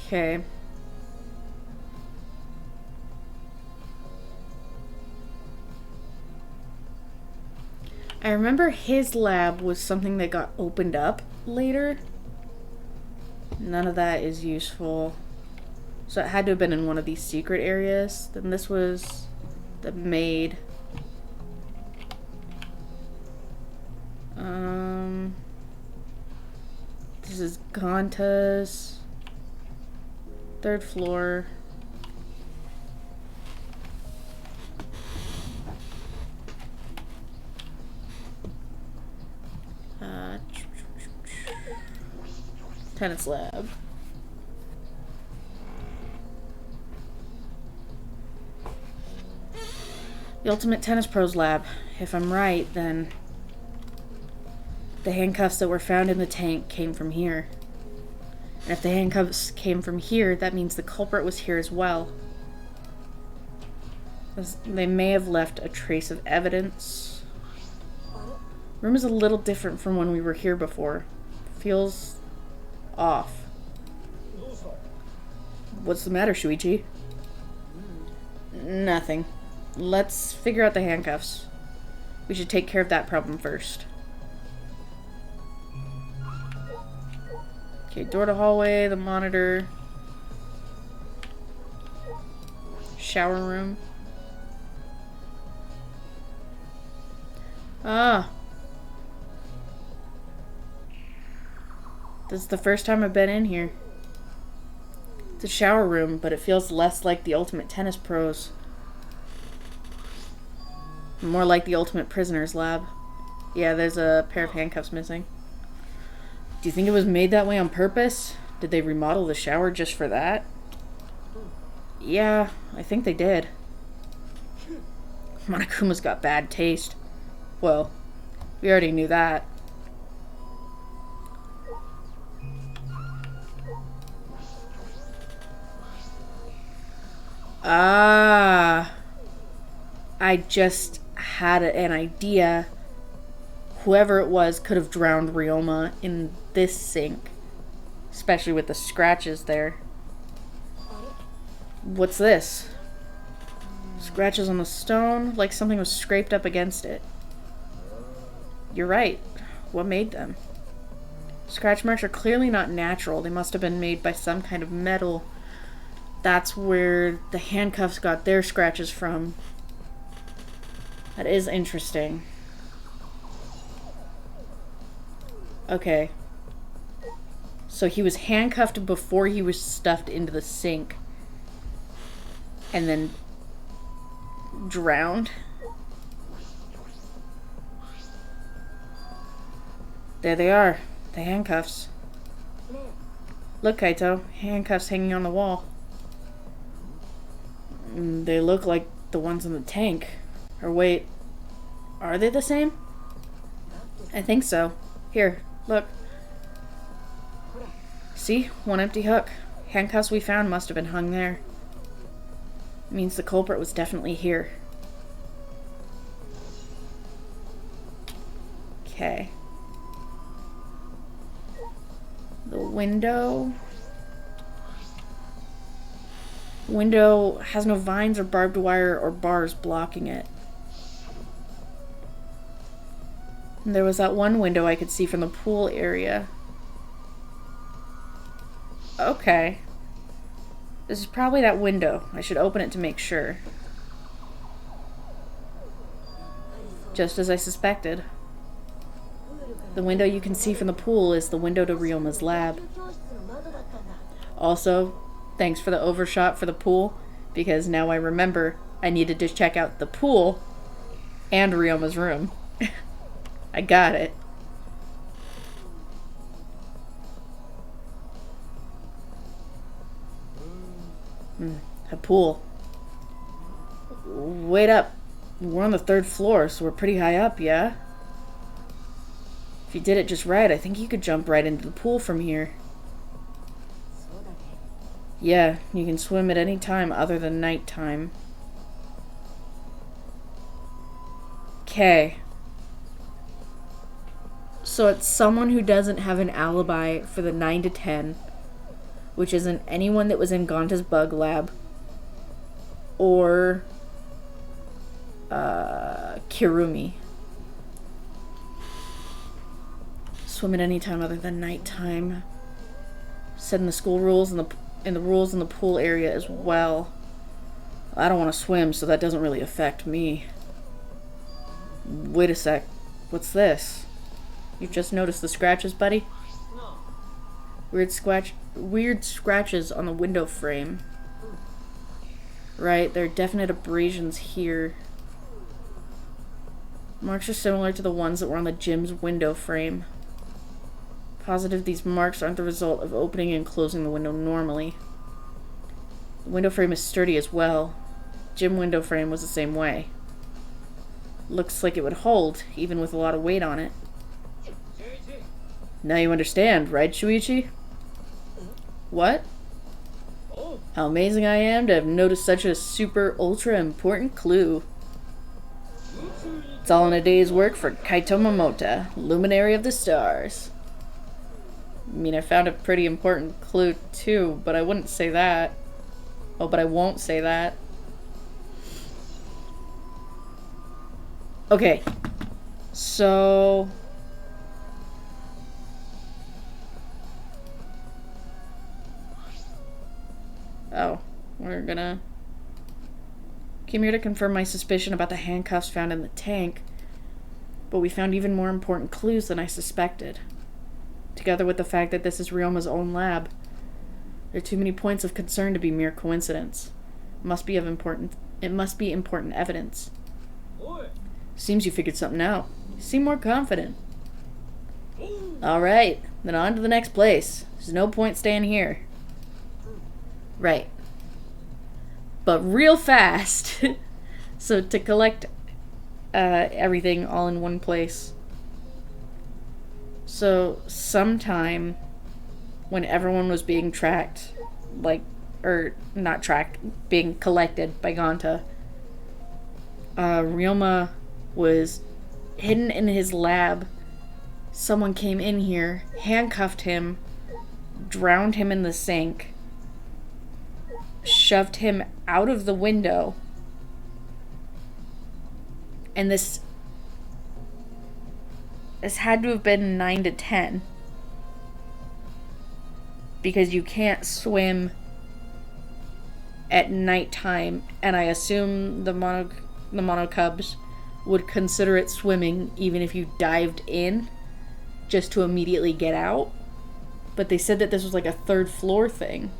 Okay. I remember his lab was something that got opened up later. None of that is useful. So it had to have been in one of these secret areas. Then this was the maid. This is Gonta's. 3rd floor. Tennis lab. The Ultimate Tennis Pros lab. If I'm right, then the handcuffs that were found in the tank came from here. And if the handcuffs came from here, that means the culprit was here as well. They may have left a trace of evidence. Room is a little different from when we were here before. Feels off. What's the matter, Shuichi? Nothing. Let's figure out the handcuffs. We should take care of that problem first. Okay, door to hallway, the monitor. Shower room. Ah. This is the first time I've been in here. It's a shower room, but it feels less like the Ultimate Tennis Pros. More like the Ultimate Prisoners lab. Yeah, there's a pair of handcuffs missing. Do you think it was made that way on purpose? Did they remodel the shower just for that? Yeah, I think they did. Monokuma's got bad taste. Well, we already knew that. Ah, I just had an idea. Whoever it was could have drowned Ryoma in this sink, especially with the scratches there. What's this? Scratches on the stone, like something was scraped up against it. You're right. What made them? Scratch marks are clearly not natural. They must have been made by some kind of metal. That's where the handcuffs got their scratches from. That is interesting. Okay. So he was handcuffed before he was stuffed into the sink. And then drowned. There they are. The handcuffs. Look, Kaito. Handcuffs hanging on the wall. They look like the ones in the tank. Or wait, are they the same? I think so. Here, look. See? One empty hook. Handcuffs we found must have been hung there. It means the culprit was definitely here. Okay. The window has no vines or barbed wire or bars blocking it. And there was that one window I could see from the pool area. Okay. This is probably that window. I should open it to make sure. Just as I suspected. The window you can see from the pool is the window to Ryoma's lab. Also, thanks for the overshot for the pool, because now I remember I needed to check out the pool and Ryoma's room. I got it. A pool. Wait up. We're on the 3rd floor, so we're pretty high up, yeah? If you did it just right, I think you could jump right into the pool from here. Yeah, you can swim at any time other than nighttime. Okay. So it's someone who doesn't have an alibi for the 9 to 10, which isn't anyone that was in Gonta's bug lab, or Kirumi. Swim at any time other than nighttime. Said in the school rules and the rules in the pool area as well. I don't want to swim, so that doesn't really affect me. Wait a sec. What's this? You've just noticed the scratches, buddy? Weird scratches on the window frame. Right, there are definite abrasions here. Marks are similar to the ones that were on the gym's window frame. Positive these marks aren't the result of opening and closing the window normally. The window frame is sturdy as well. Gym window frame was the same way. Looks like it would hold, even with a lot of weight on it. Now you understand, right, Shuichi? What? How amazing I am to have noticed such a super ultra important clue. It's all in a day's work for Kaito Momota, luminary of the stars. I mean, I found a pretty important clue too, but I wouldn't say that. Oh, but I won't say that. Okay. So... Oh, we're gonna... Came here to confirm my suspicion about the handcuffs found in the tank, but we found even more important clues than I suspected. Together with the fact that this is Ryoma's own lab. There are too many points of concern to be mere coincidence. It must be important evidence. Seems you figured something out. You seem more confident. Alright, then on to the next place. There's no point staying here. Right. But real fast. So to collect everything all in one place. So sometime when everyone was being tracked, not tracked, being collected by Gonta, Ryoma was hidden in his lab. Someone came in here, handcuffed him, drowned him in the sink, shoved him out of the window, and this had to have been 9 to 10, because you can't swim at nighttime, and I assume the mono cubs would consider it swimming even if you dived in just to immediately get out. But they said that this was like a 3rd floor thing.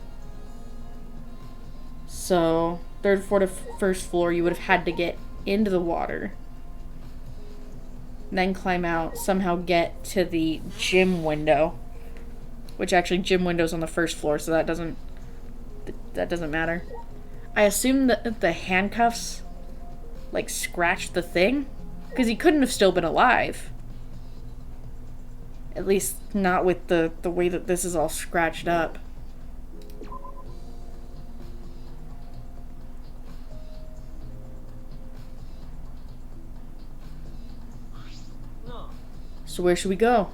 So 3rd floor to 1st floor, you would have had to get into the water, then climb out, somehow get to the gym window, which actually gym window's on the 1st floor, so that doesn't matter. I assume that the handcuffs scratched the thing, because he couldn't have still been alive. At least not with the way that this is all scratched up. So where should we go?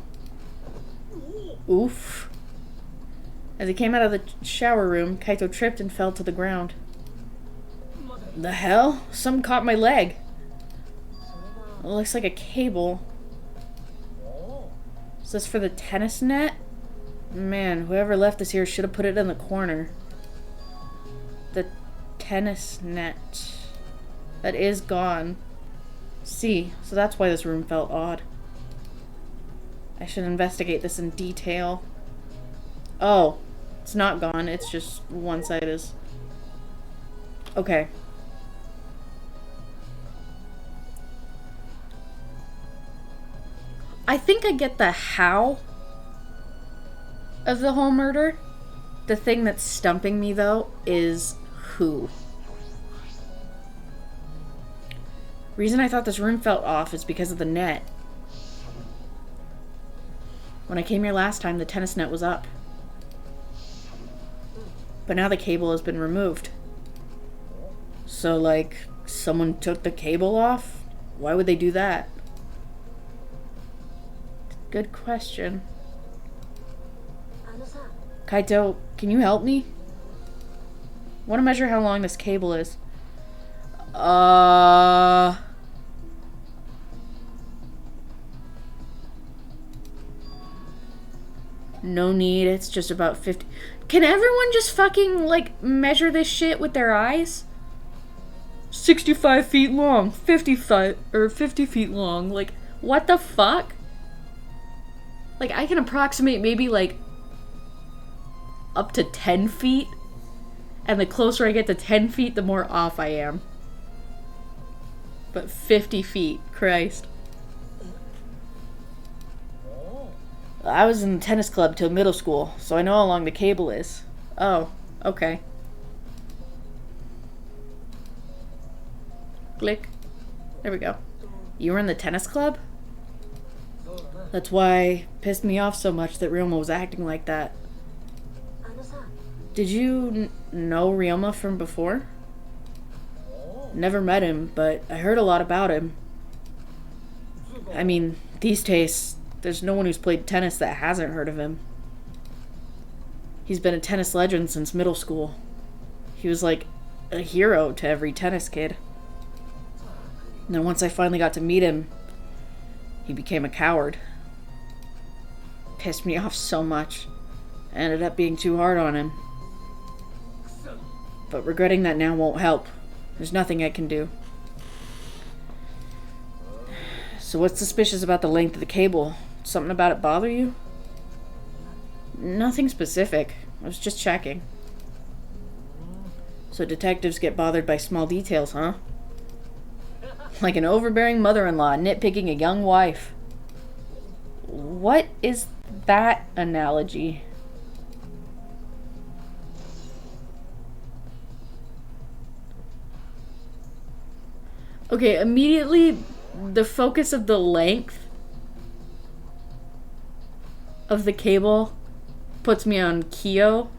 Oof. As he came out of the shower room, Kaito tripped and fell to the ground. The hell? Something caught my leg. It looks like a cable. Is this for the tennis net? Man, whoever left this here should have put it in the corner. The tennis net. That is gone. See, so that's why this room felt odd. I should investigate this in detail. Oh, it's not gone. It's just one side is... Okay. I think I get the how of the whole murder. The thing that's stumping me, though, is who. Reason I thought this room felt off is because of the net. When I came here last time, the tennis net was up. But now the cable has been removed. So, like, someone took the cable off? Why would they do that? Good question. Kaito, can you help me? I want to measure how long this cable is. No need, it's just about 50. Can everyone just fucking, like, measure this shit with their eyes? 65 feet long, 50 feet long. Like, what the fuck? Like, I can approximate maybe, like, up to 10 feet. And the closer I get to 10 feet, the more off I am. But 50 feet, Christ. I was in the tennis club till middle school, so I know how long the cable is. Oh, okay. Click. There we go. You were in the tennis club? That's why it pissed me off so much that Ryoma was acting like that. Did you know Ryoma from before? Never met him, but I heard a lot about him. I mean, these days, there's no one who's played tennis that hasn't heard of him. He's been a tennis legend since middle school. He was like a hero to every tennis kid. And then once I finally got to meet him, he became a coward. Pissed me off so much. I ended up being too hard on him. But regretting that now won't help. There's nothing I can do. So what's suspicious about the length of the cable? Something about it bother you? Nothing specific. I was just checking. So detectives get bothered by small details, huh? Like an overbearing mother-in-law nitpicking a young wife. What is that analogy? Okay, immediately the focus of the length of the cable puts me on Kyo.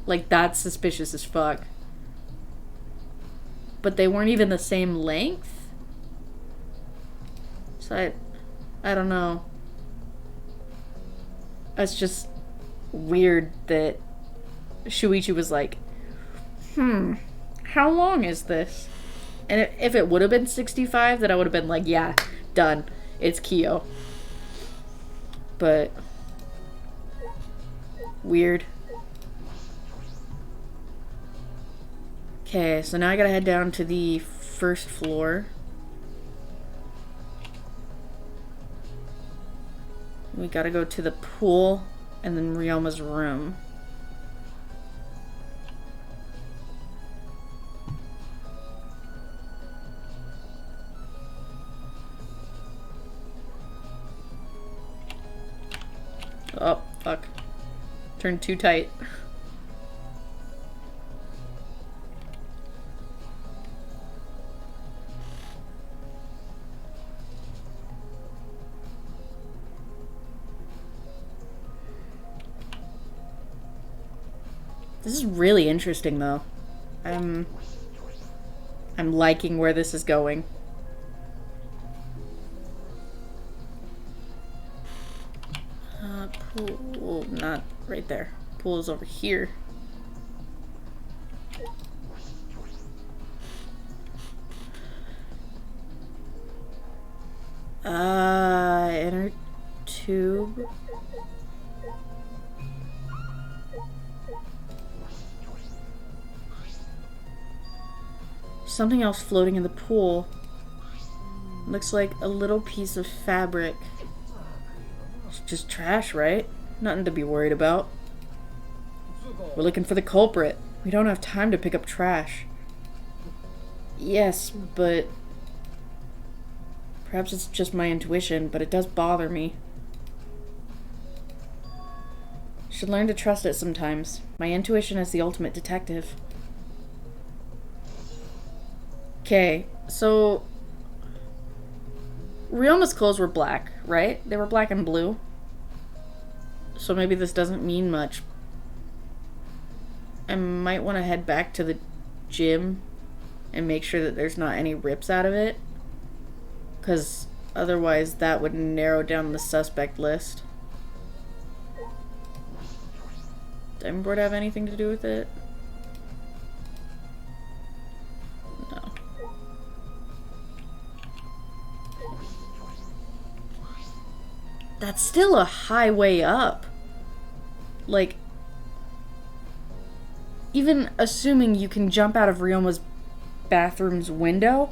Like, that's suspicious as fuck. But they weren't even the same length? So I don't know. It's just weird that Shuichi was like, how long is this? And if it would have been 65, then I would have been like, yeah, done. It's Kyo. But weird. Okay, so now I gotta head down to the first floor. We gotta go to the pool and then Ryoma's room. Oh, fuck. Turned too tight. This is really interesting, though. I'm liking where this is going. Pool, not right there. Pool is over here. Inner tube. Something else floating in the pool. Looks like a little piece of fabric. It's just trash, right? Nothing to be worried about. We're looking for the culprit. We don't have time to pick up trash. Yes, but... perhaps it's just my intuition, but it does bother me. Should learn to trust it sometimes. My intuition is the ultimate detective. Okay, so... Ryoma's clothes were black, right? They were black and blue. So maybe this doesn't mean much. I might want to head back to the gym and make sure that there's not any rips out of it. Because otherwise that would narrow down the suspect list. Diamond board have anything to do with it? No. That's still a high way up. Like, even assuming you can jump out of Ryoma's bathroom's window,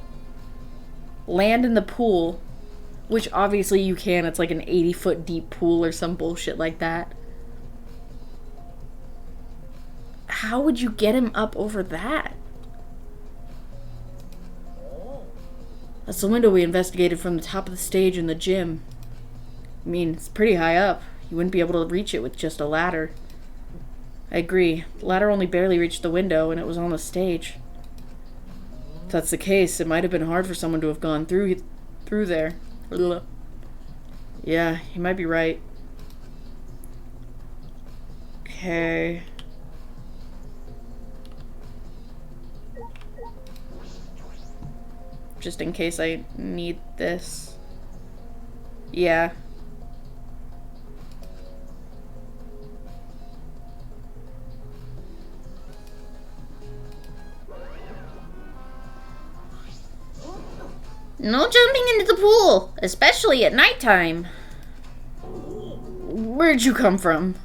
land in the pool, which obviously you can, it's like an 80-foot deep pool or some bullshit like that. How would you get him up over that? That's the window we investigated from the top of the stage in the gym. I mean, it's pretty high up. You wouldn't be able to reach it with just a ladder. I agree. The ladder only barely reached the window, and it was on the stage. If that's the case, it might have been hard for someone to have gone through there. Ugh. Yeah, you might be right. Okay. Just in case I need this. Yeah. No jumping into the pool, especially at nighttime. Where'd you come from?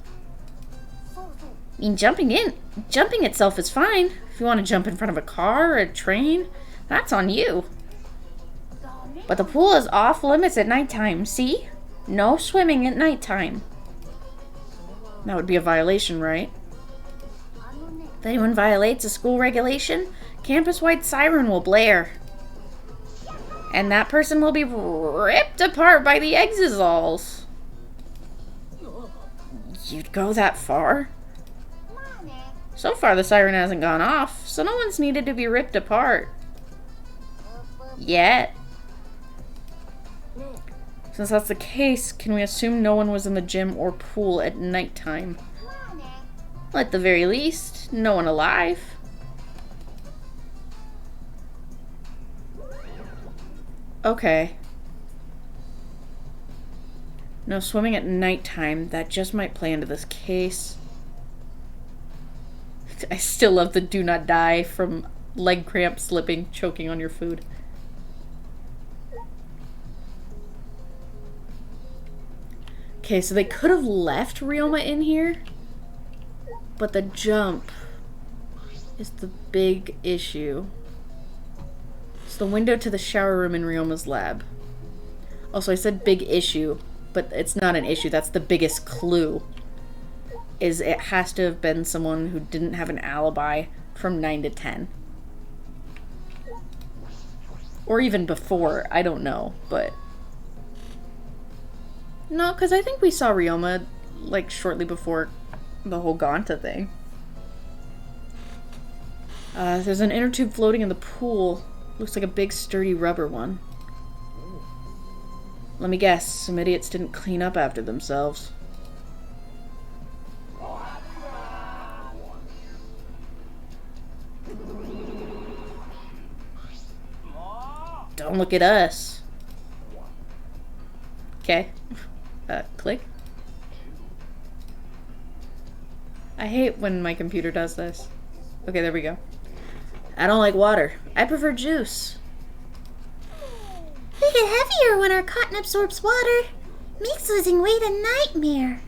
I mean, jumping itself is fine. If you want to jump in front of a car or a train, that's on you. But the pool is off limits at nighttime, see? No swimming at nighttime. That would be a violation, right? If anyone violates a school regulation, campus-wide siren will blare. And that person will be ripped apart by the exosols. You'd go that far? So far the siren hasn't gone off, so no one's needed to be ripped apart. Yet. Since that's the case, can we assume no one was in the gym or pool at nighttime? Well, at the very least, no one alive. Okay. No swimming at nighttime. That just might play into this case. I still love the do not die from leg cramp, slipping, choking on your food. Okay, so they could have left Ryoma in here, but the jump is the big issue. It's the window to the shower room in Ryoma's lab. Also, I said big issue, but it's not an issue. That's the biggest clue. Is it has to have been someone who didn't have an alibi from 9 to 10. Or even before. I don't know, but... No, because I think we saw Ryoma, like, shortly before the whole Ganta thing. There's an inner tube floating in the pool. Looks like a big, sturdy rubber one. Let me guess, some idiots didn't clean up after themselves. Don't look at us. Okay. Click. I hate when my computer does this. Okay, there we go. I don't like water. I prefer juice. We get heavier when our cotton absorbs water. Makes losing weight a nightmare.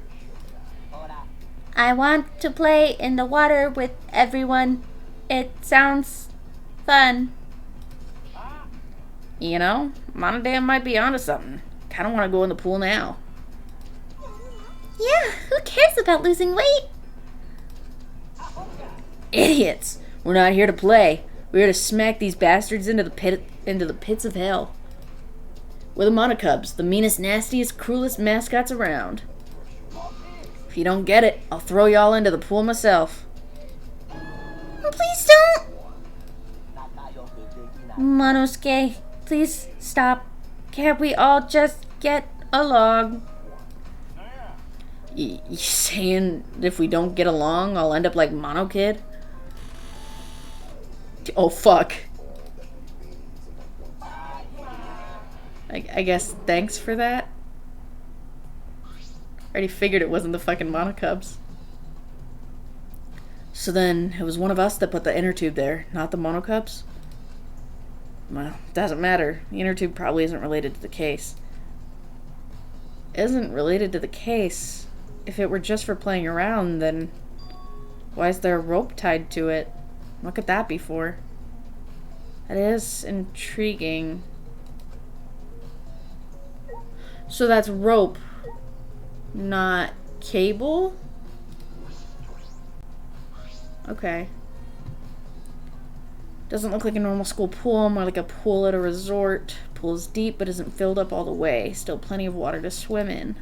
I want to play in the water with everyone. It sounds fun. You know, Monodam might be onto something. Kinda wanna go in the pool now. Yeah, who cares about losing weight? Idiots! We're not here to play. We're here to smack these bastards into the pits of hell. We're the Monocubs, the meanest, nastiest, cruelest mascots around. If you don't get it, I'll throw y'all into the pool myself. Please don't! Monosuke, please stop. Can't we all just get along? You saying if we don't get along, I'll end up like Mono Kid? Oh, fuck. I guess thanks for that. Already figured it wasn't the fucking Monocubs. So then, it was one of us that put the inner tube there, not the Monocubs? Well, doesn't matter. The inner tube probably isn't related to the case. Isn't related to the case? If it were just for playing around, then why is there a rope tied to it? What could that be for? That is intriguing. So that's rope, not cable? Okay. Doesn't look like a normal school pool, more like a pool at a resort. Pool is deep but isn't filled up all the way. Still plenty of water to swim in.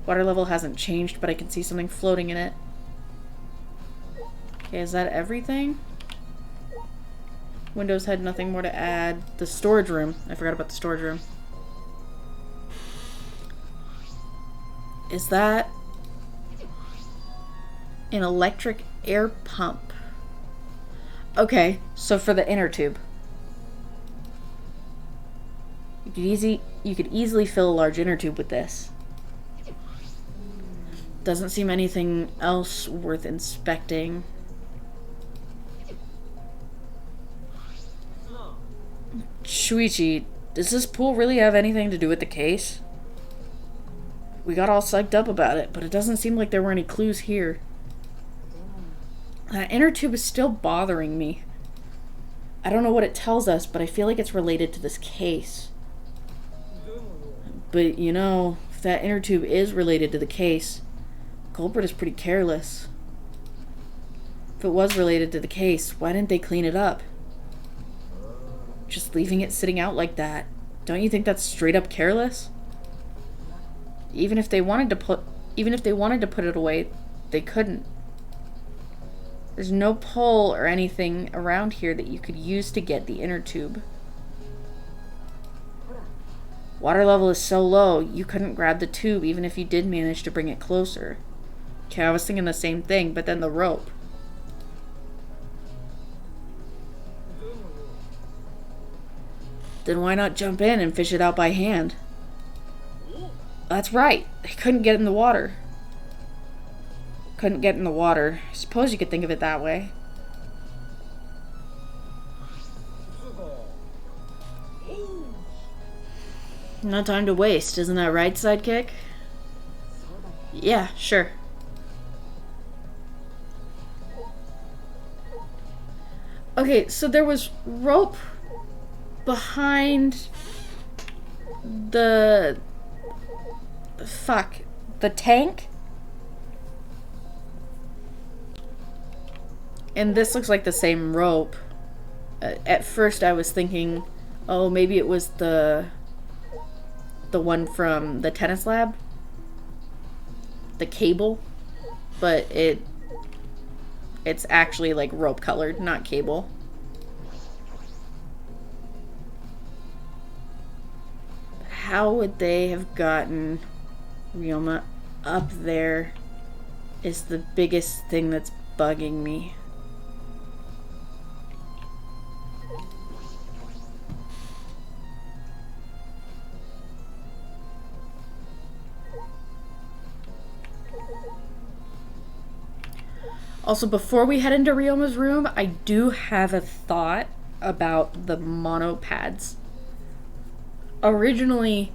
Water level hasn't changed, but I can see something floating in it. Okay, is that everything? Windows had nothing more to add. The storage room. I forgot about the storage room. Is that an electric air pump? Okay, so for the inner tube. You could easily fill a large inner tube with this. Doesn't seem anything else worth inspecting. Shuichi, does this pool really have anything to do with the case? We got all psyched up about it, but it doesn't seem like there were any clues here. That inner tube is still bothering me. I don't know what it tells us, but I feel like it's related to this case. But, you know, if that inner tube is related to the case, culprit is pretty careless. If it was related to the case, why didn't they clean it up? Just leaving it sitting out like that. Don't you think that's straight up careless? Even if they wanted to put it away, they couldn't. There's no pole or anything around here that you could use to get the inner tube. Water level is so low, you couldn't grab the tube even if you did manage to bring it closer. Okay, I was thinking the same thing, but then the rope. Then why not jump in and fish it out by hand? That's right, they couldn't get in the water. Couldn't get in the water. I suppose you could think of it that way. No time to waste, isn't that right, sidekick? Yeah, sure. Okay, so there was rope behind the tank? And this looks like the same rope. At first I was thinking, oh, maybe it was the one from the tennis lab, the cable, but it's actually like rope colored, not cable. How would they have gotten Ryoma up there is the biggest thing that's bugging me. Also, before we head into Ryoma's room, I do have a thought about the mono pads. Originally,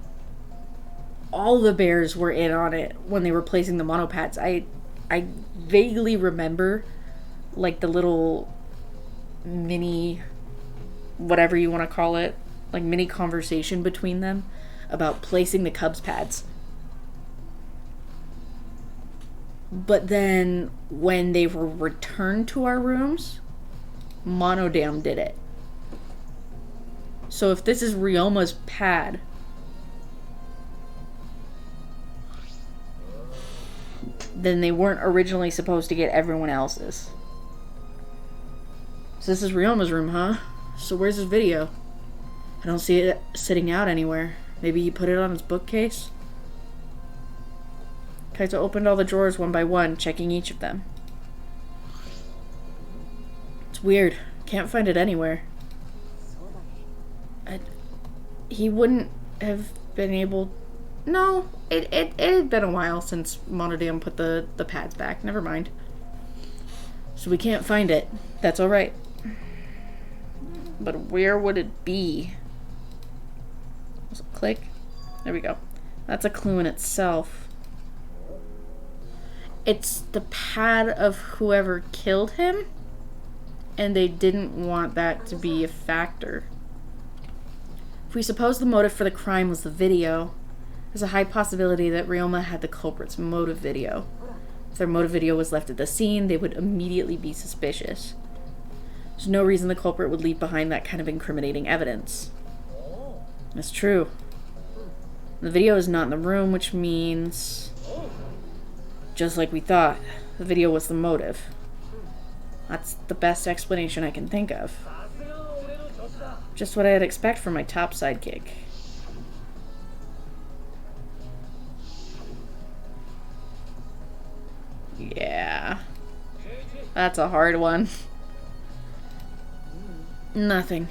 all the bears were in on it when they were placing the mono pads. I vaguely remember, like, the little mini, whatever you want to call it, like mini conversation between them about placing the Cubs pads. But then when they were returned to our rooms, Monodam did it. So if this is Ryoma's pad, then they weren't originally supposed to get everyone else's. So this is Ryoma's room, huh? So where's his video? I don't see it sitting out anywhere. Maybe he put it on his bookcase? Kaito opened all the drawers one by one, checking each of them. It's weird. Can't find it anywhere. He wouldn't have been able... No, it had been a while since Monodam put the pads back. Never mind. So we can't find it. That's alright. But where would it be? Click. There we go. That's a clue in itself. It's the pad of whoever killed him, and they didn't want that to be a factor. If we suppose the motive for the crime was the video, there's a high possibility that Ryoma had the culprit's motive video. If their motive video was left at the scene, they would immediately be suspicious. There's no reason the culprit would leave behind that kind of incriminating evidence. That's true. The video is not in the room, which means... Just like we thought, the video was the motive. That's the best explanation I can think of. Just what I'd expect from my top sidekick. Yeah. That's a hard one. Nothing.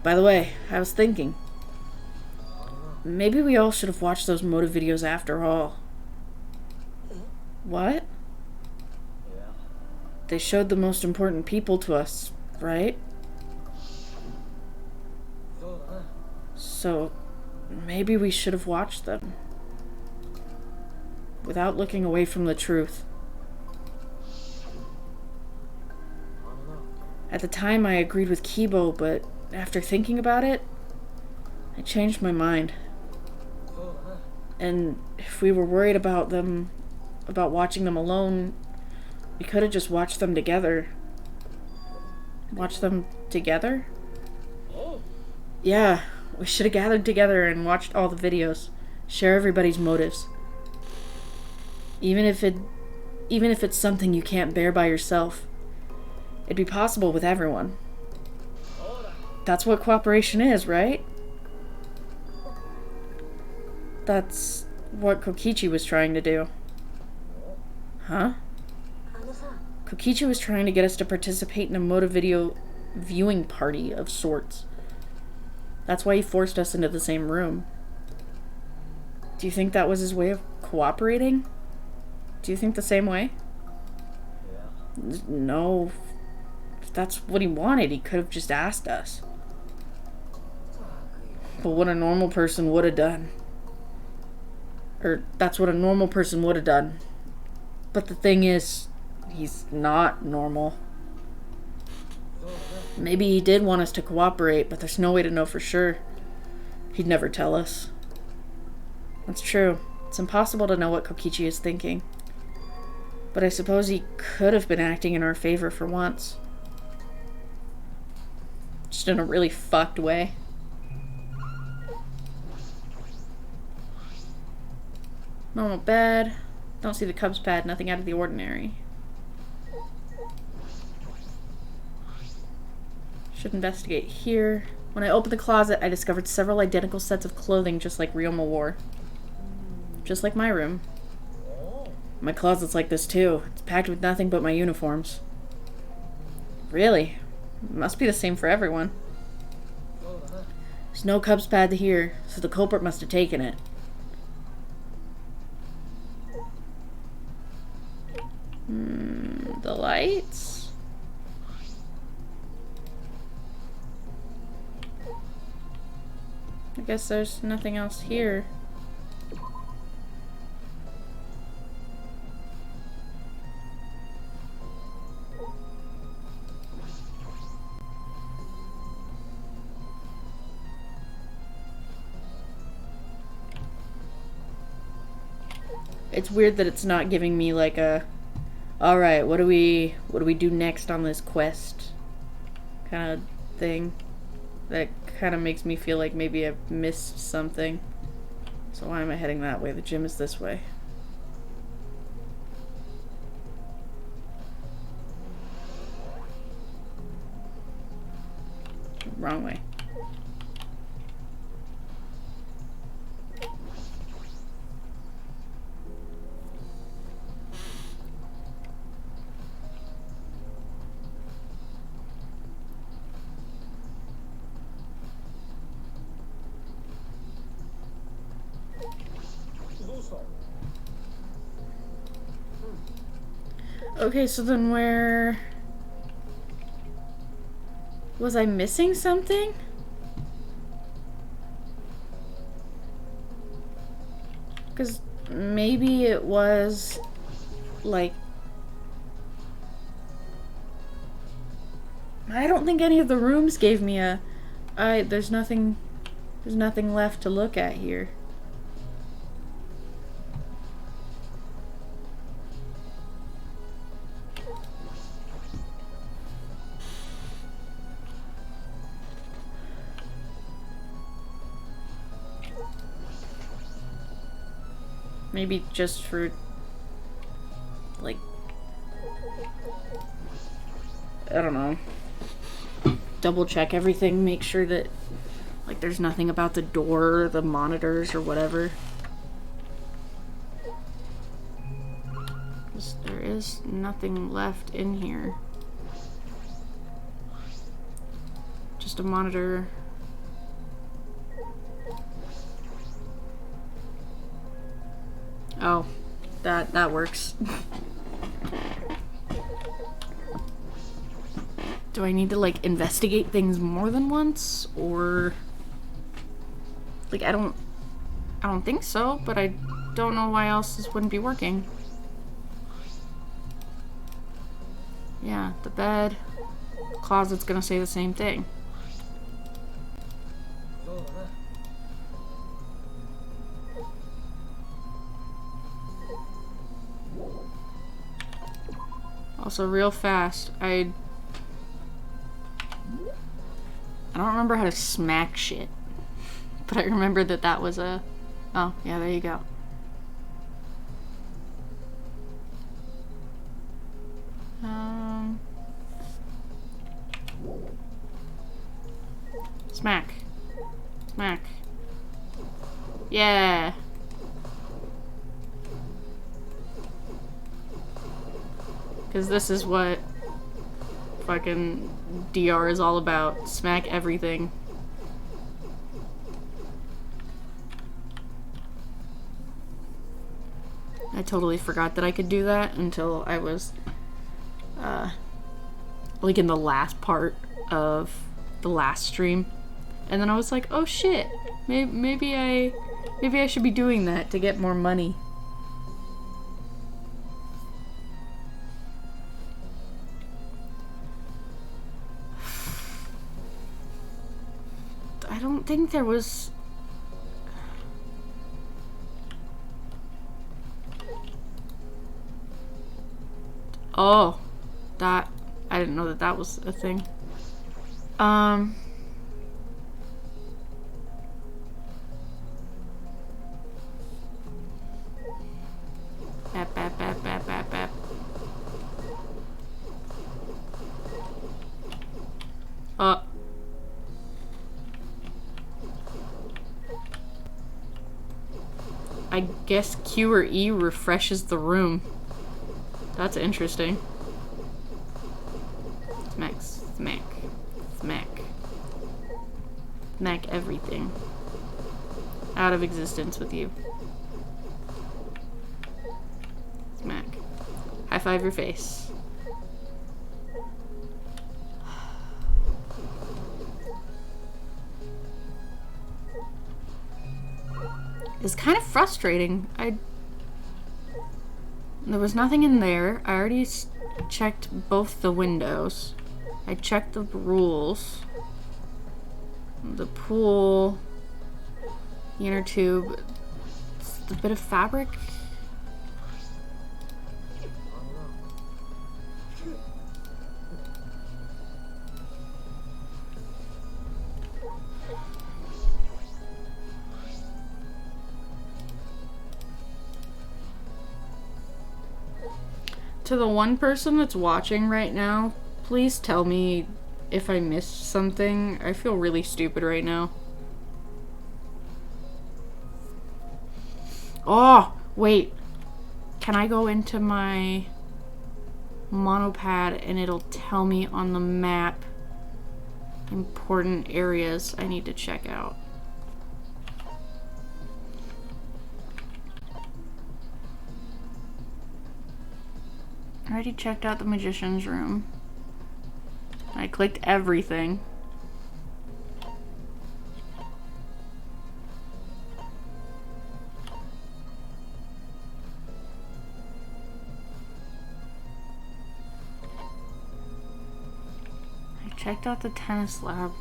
By the way, I was thinking. Maybe we all should have watched those motive videos after all. What? They showed the most important people to us, right? So, maybe we should have watched them. Without looking away from the truth. At the time, I agreed with Kibo, but after thinking about it, I changed my mind. And if we were worried about watching them alone, we could have just watched them together. Watch them together? Yeah, we should have gathered together and watched all the videos. Share everybody's motives. Even if it's something you can't bear by yourself, it'd be possible with everyone. That's what cooperation is, right? That's what Kokichi was trying to do. Huh? Kokichi was trying to get us to participate in a motive video viewing party of sorts. That's why he forced us into the same room. Do you think that was his way of cooperating? Do you think the same way? No. If that's what he wanted, he could have just asked us. But what a normal person would have done. Or, that's what a normal person would have done. But the thing is, he's not normal. Maybe he did want us to cooperate, but there's no way to know for sure. He'd never tell us. That's true. It's impossible to know what Kokichi is thinking. But I suppose he could have been acting in our favor for once. Just in a really fucked way. Normal bed. Don't see the Cubs pad. Nothing out of the ordinary. Should investigate here. When I opened the closet, I discovered several identical sets of clothing just like Ryoma wore. Just like my room. My closet's like this too. It's packed with nothing but my uniforms. Really? It must be the same for everyone. There's no Cubs pad here, so the culprit must have taken it. The lights? I guess there's nothing else here. It's weird that it's not giving me like a, alright, what do we do next on this quest kind of thing. That kind of makes me feel like maybe I've missed something. So why am I heading that way? The gym is this way. Wrong way. Okay, so then where... Was I missing something? Because maybe it was like... I don't think any of the rooms gave me a... there's nothing left to look at here. Maybe just for, like, I don't know, double check everything, make sure that, like, there's nothing about the door or the monitors or whatever. 'Cause there is nothing left in here. Just a monitor. Oh, that works. Do I need to, like, investigate things more than once, or... Like, I don't think so, but I don't know why else this wouldn't be working. Yeah, the bed, closet's gonna say the same thing. Also, real fast, I don't remember how to smack shit, but I remember that was a... Oh, yeah, there you go. Smack. Smack. Yeah. Because this is what fucking DR is all about. Smack everything. I totally forgot that I could do that until I was, like, in the last part of the last stream. And then I was like, oh shit, maybe I should be doing that to get more money. I don't think there was... Oh, that... I didn't know that was a thing. Bap, bap, bap, bap, bap, bap. I guess Q or E refreshes the room. That's interesting. Smack, smack, smack. Smack everything. Out of existence with you. Smack. High five your face. is kind of frustrating. There was nothing in there. I already checked both the windows. I checked the rules. The pool. The inner tube. The bit of fabric. To the one person that's watching right now, please tell me if I missed something. I feel really stupid right now. Oh, wait. Can I go into my monopad and it'll tell me on the map important areas I need to check out? I already checked out the magician's room. I clicked everything. I checked out the tennis lab.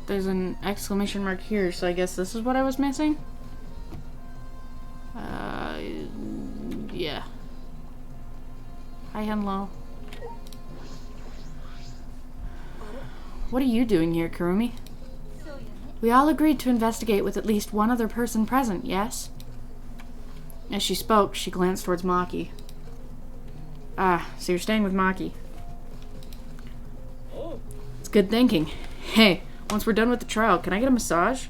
There's an exclamation mark here, so I guess this is what I was missing? Yeah. Hi, Henlo. What are you doing here, Kurumi? We all agreed to investigate with at least one other person present, yes? As she spoke, she glanced towards Maki. Ah, so you're staying with Maki. It's good thinking. Hey, once we're done with the trial, can I get a massage?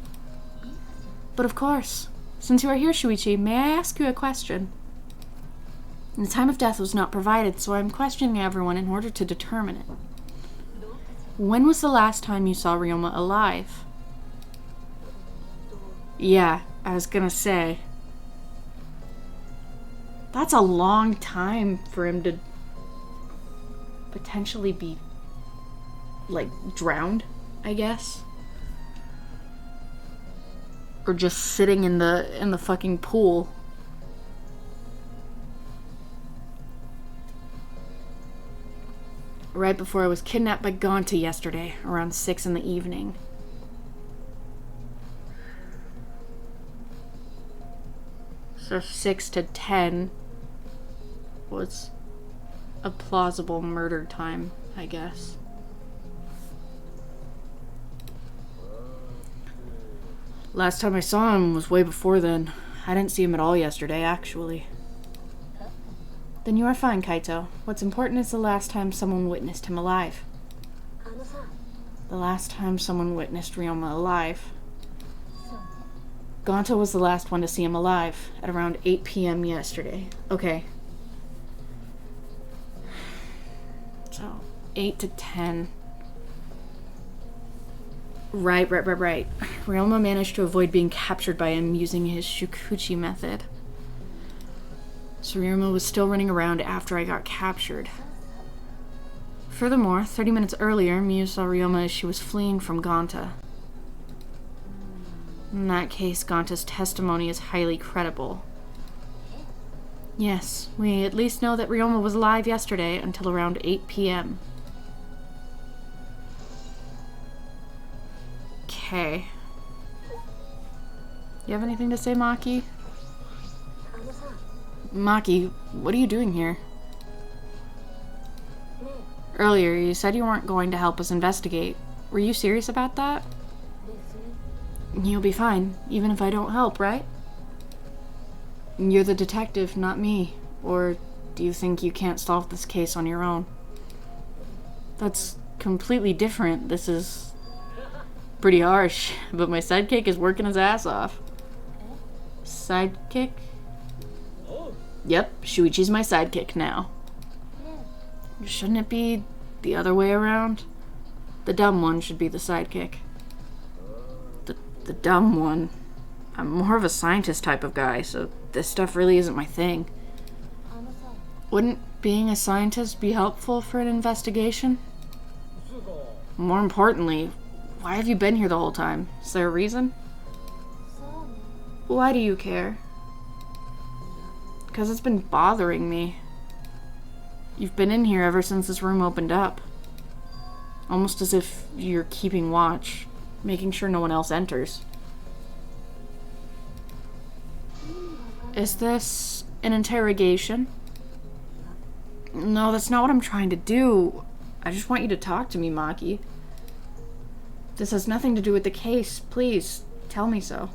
But of course. Since you are here, Shuichi, may I ask you a question? The time of death was not provided, so I'm questioning everyone in order to determine it. When was the last time you saw Ryoma alive? Yeah, I was gonna say. That's a long time for him to potentially be, like, drowned, I guess. Or just sitting in the fucking pool. Right before I was kidnapped by Gonta yesterday, around 6 in the evening. So 6 to 10 was a plausible murder time, I guess. Last time I saw him was way before then. I didn't see him at all yesterday, actually. Then you are fine, Kaito. What's important is the last time someone witnessed him alive. The last time someone witnessed Ryoma alive. Gonta was the last one to see him alive, at around 8 p.m. yesterday. Okay. So, 8 to 10. Right. Ryoma managed to avoid being captured by him using his Shukuchi method. So Ryoma was still running around after I got captured. Furthermore, 30 minutes earlier, Miyu saw Ryoma as she was fleeing from Gonta. In that case, Gonta's testimony is highly credible. Yes, we at least know that Ryoma was alive yesterday until around 8 p.m. Okay. You have anything to say, Maki? Maki, what are you doing here? Earlier, you said you weren't going to help us investigate. Were you serious about that? You'll be fine, even if I don't help, right? You're the detective, not me. Or do you think you can't solve this case on your own? That's completely different. This is pretty harsh, but my sidekick is working his ass off. Sidekick? Yep, Shuichi's my sidekick now. Shouldn't it be the other way around? The dumb one should be the sidekick. The dumb one. I'm more of a scientist type of guy, so this stuff really isn't my thing. Wouldn't being a scientist be helpful for an investigation? More importantly, why have you been here the whole time? Is there a reason? Why do you care? Because it's been bothering me. You've been in here ever since this room opened up. Almost as if you're keeping watch, making sure no one else enters. Is this an interrogation? No, that's not what I'm trying to do. I just want you to talk to me, Maki. This has nothing to do with the case. Please, tell me so.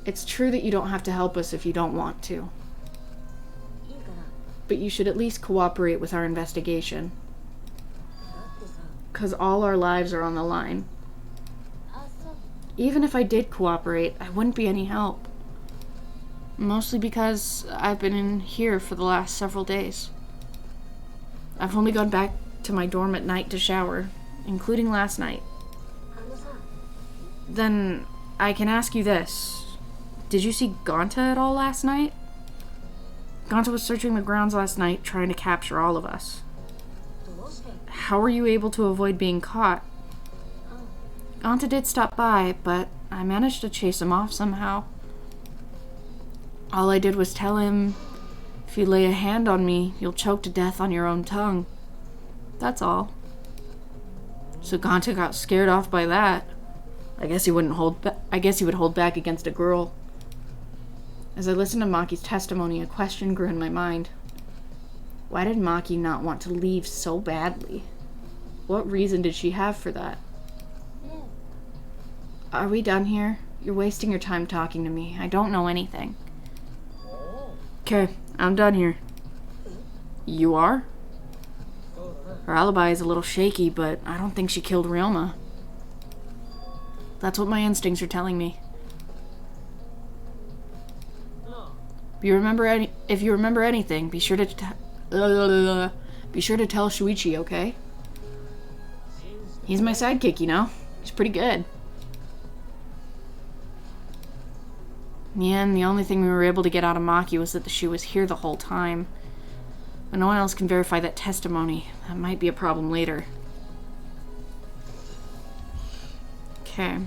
It's true that you don't have to help us if you don't want to. But you should at least cooperate with our investigation. 'Cause all our lives are on the line. Even if I did cooperate, I wouldn't be any help. Mostly because I've been in here for the last several days. I've only gone back to my dorm at night to shower, including last night. Then I can ask you this. Did you see Gonta at all last night? Gonta was searching the grounds last night, trying to capture all of us. How were you able to avoid being caught? Gonta did stop by, but I managed to chase him off somehow. All I did was tell him, if you lay a hand on me, you'll choke to death on your own tongue. That's all. So Gonta got scared off by that. I guess he would hold back against a girl. As I listened to Maki's testimony, a question grew in my mind. Why did Maki not want to leave so badly? What reason did she have for that? Are we done here? You're wasting your time talking to me. I don't know anything. Okay, I'm done here. You are? Her alibi is a little shaky, but I don't think she killed Ryoma. That's what my instincts are telling me. If you remember anything, be sure to tell Shuichi, okay? He's my sidekick, you know? He's pretty good. Yeah, and the only thing we were able to get out of Maki was that she was here the whole time. But no one else can verify that testimony. That might be a problem later. Okay.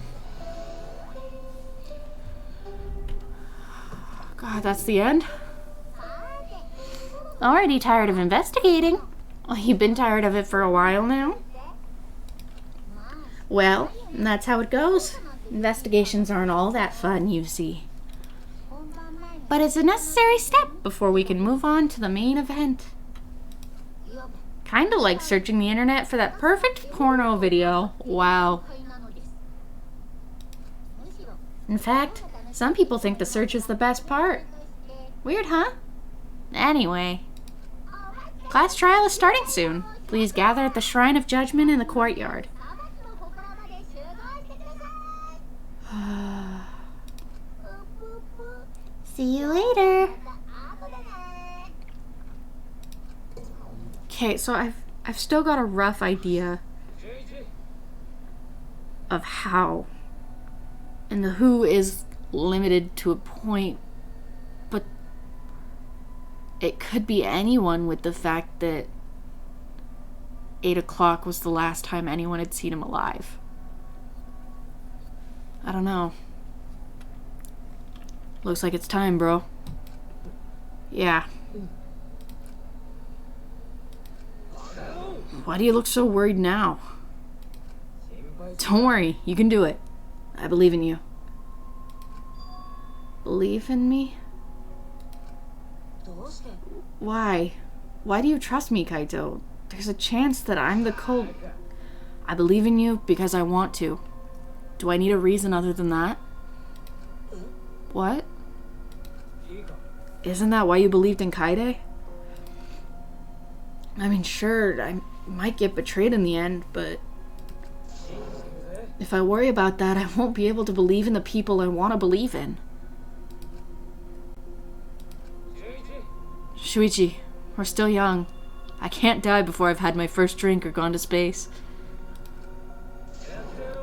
God, that's the end? Already tired of investigating. Well, you've been tired of it for a while now? Well, that's how it goes. Investigations aren't all that fun, you see. But it's a necessary step before we can move on to the main event. Kinda like searching the internet for that perfect porno video. Wow. In fact, some people think the search is the best part. Weird, huh? Anyway, class trial is starting soon. Please gather at the Shrine of Judgment in the courtyard. See you later. Okay, so I've still got a rough idea of how. And the who is limited to a point, but it could be anyone with the fact that 8 o'clock was the last time anyone had seen him alive. I don't know. Looks like it's time, bro. Yeah. Why do you look so worried now? Don't worry, you can do it. I believe in you. Believe in me? Why? Why do you trust me, Kaito? There's a chance that I'm the I believe in you because I want to. Do I need a reason other than that? What? Isn't that why you believed in Kaide? I mean, sure, I might get betrayed in the end, but if I worry about that, I won't be able to believe in the people I want to believe in. Shuichi, we're still young. I can't die before I've had my first drink or gone to space.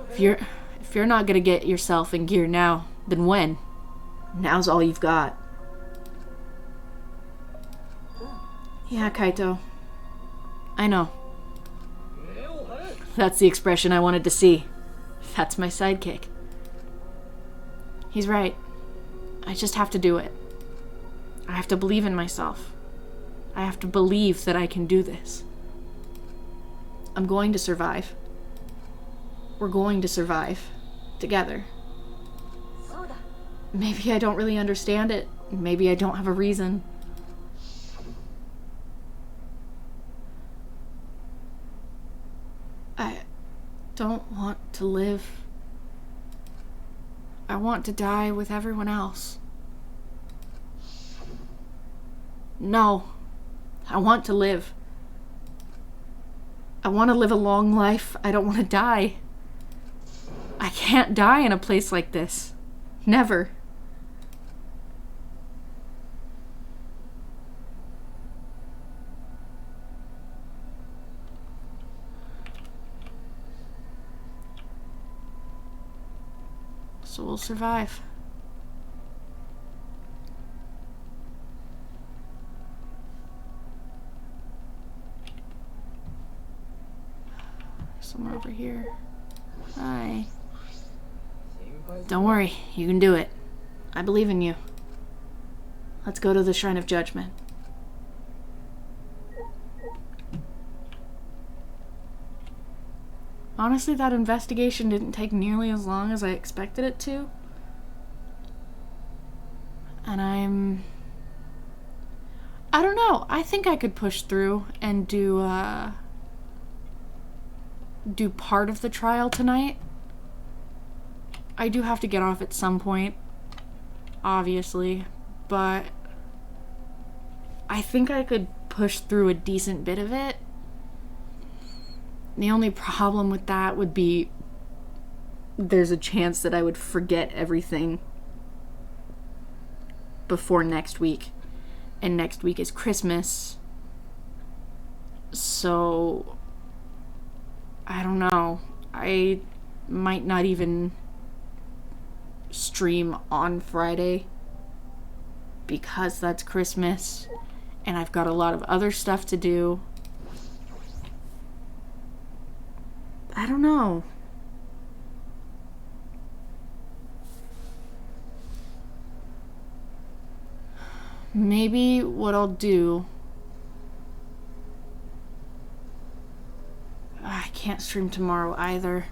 If you're not gonna get yourself in gear now, then when? Now's all you've got. Yeah, Kaito. I know. That's the expression I wanted to see. That's my sidekick. He's right. I just have to do it. I have to believe in myself. I have to believe that I can do this. I'm going to survive. We're going to survive. Together. Maybe I don't really understand it. Maybe I don't have a reason. I don't want to live. I want to die with everyone else. No. I want to live. I want to live a long life. I don't want to die. I can't die in a place like this. Never. So we'll survive. Someone over here. Hi. Don't worry, you can do it. I believe in you. Let's go to the Shrine of Judgment. Honestly, that investigation didn't take nearly as long as I expected it to. And I don't know. I think I could push through and do part of the trial tonight. I do have to get off at some point, obviously, but I think I could push through a decent bit of it. The only problem with that would be there's a chance that I would forget everything before next week. And next week is Christmas. So I don't know. I might not even stream on Friday because that's Christmas and I've got a lot of other stuff to do. I don't know. Maybe what I'll do... I can't stream tomorrow either.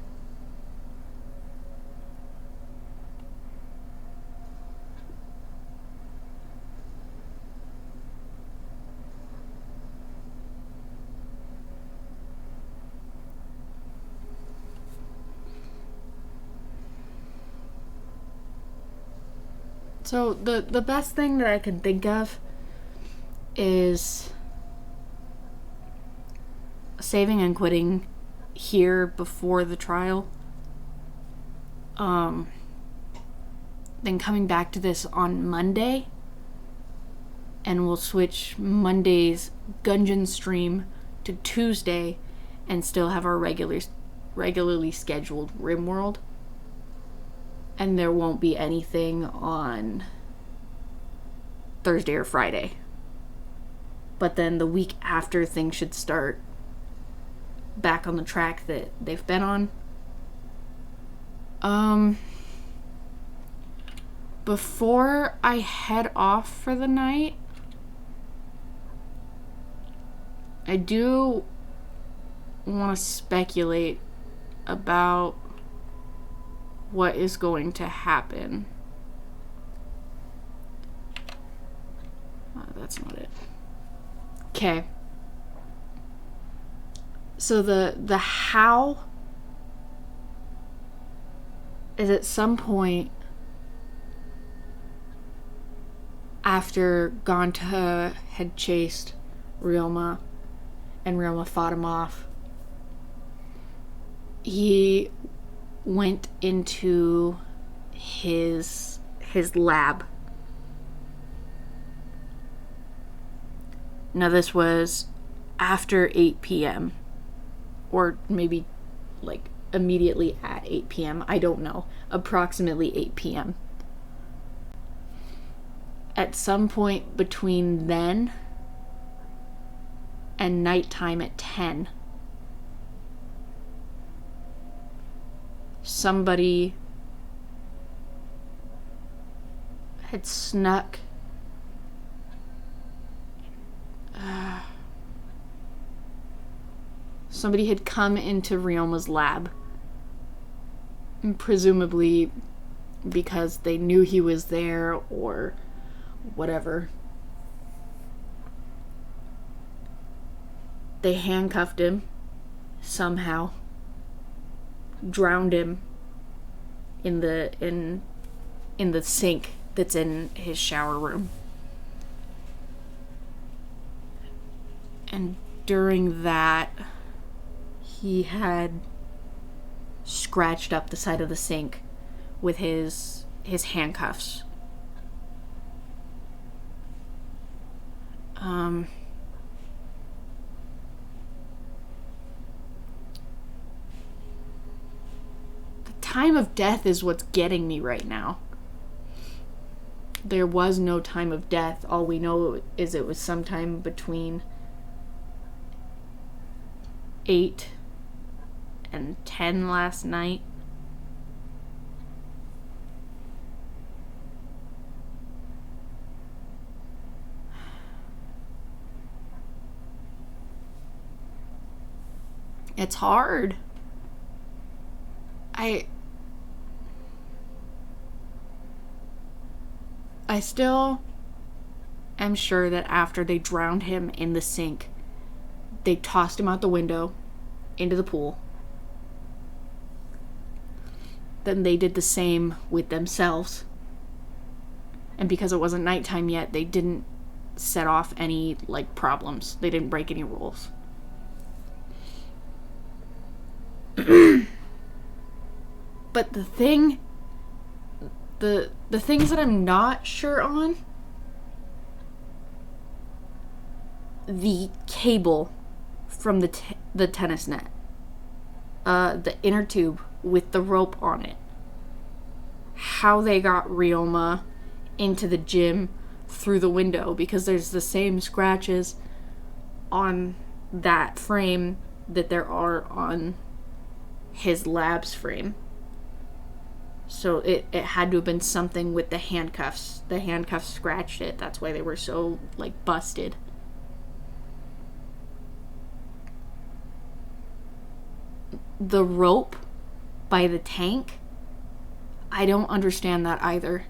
So the best thing that I can think of is saving and quitting here before the trial. Then coming back to this on Monday, and we'll switch Monday's Gungeon stream to Tuesday and still have our regularly scheduled RimWorld. And there won't be anything on Thursday or Friday. But then the week after, things should start back on the track that they've been on. Before I head off for the night, I do want to speculate about what is going to happen. That's not it. Okay. So the how is at some point after Ganta had chased Ryoma and Ryoma fought him off, he went into his lab. Now this was after 8 p.m. or maybe like immediately at 8 p.m. I don't know. Approximately 8 p.m. At some point between then and nighttime at 10, somebody had snuck somebody had come into Ryoma's lab, presumably because they knew he was there or whatever. They handcuffed him somehow, drowned him in the sink that's in his shower room. And during that, he had scratched up the side of the sink with his handcuffs. The time of death is what's getting me right now. There was no time of death. All we know is it was sometime between 8 and 10 last night. It's hard. I still am sure that after they drowned him in the sink, they tossed him out the window into the pool. Then they did the same with themselves. And because it wasn't nighttime yet, they didn't set off any, problems. They didn't break any rules. But the things that I'm not sure on, the cable from the tennis net, the inner tube with the rope on it, how they got Ryoma into the gym through the window, because there's the same scratches on that frame that there are on his lab's frame. So it had to have been something with the handcuffs. The handcuffs scratched it. That's why they were so, busted. The rope by the tank, I don't understand that either.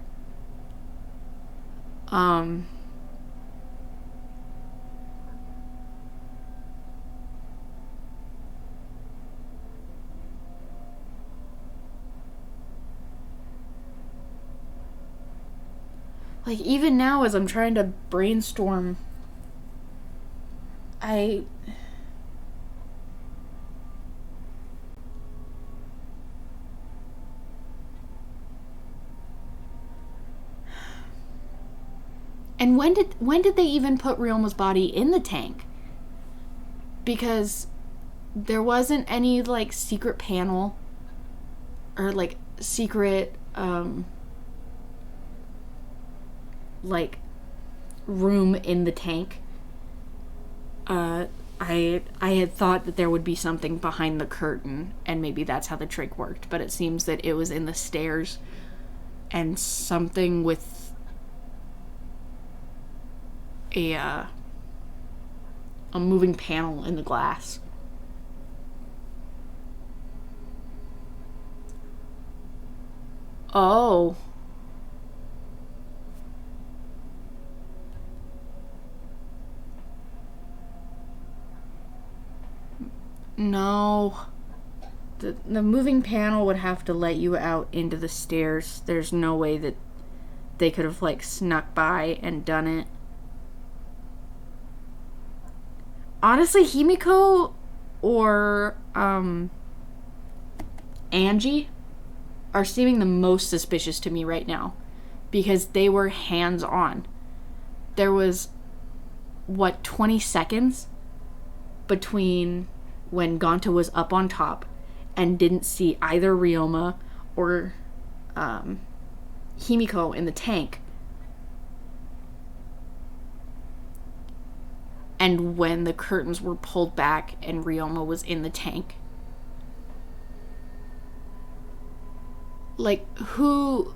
Even now as I'm trying to brainstorm, And when did they even put Ryoma's body in the tank? Because there wasn't any secret panel or secret room in the tank. I had thought that there would be something behind the curtain, and maybe that's how the trick worked, but it seems that it was in the stairs and something with a moving panel in the glass. Oh. No. The moving panel would have to let you out into the stairs. There's no way that they could have snuck by and done it. Honestly, Himiko or Angie are seeming the most suspicious to me right now, because they were hands-on. There was 20 seconds between when Gonta was up on top and didn't see either Ryoma or Himiko in the tank, and when the curtains were pulled back and Ryoma was in the tank. Like, who...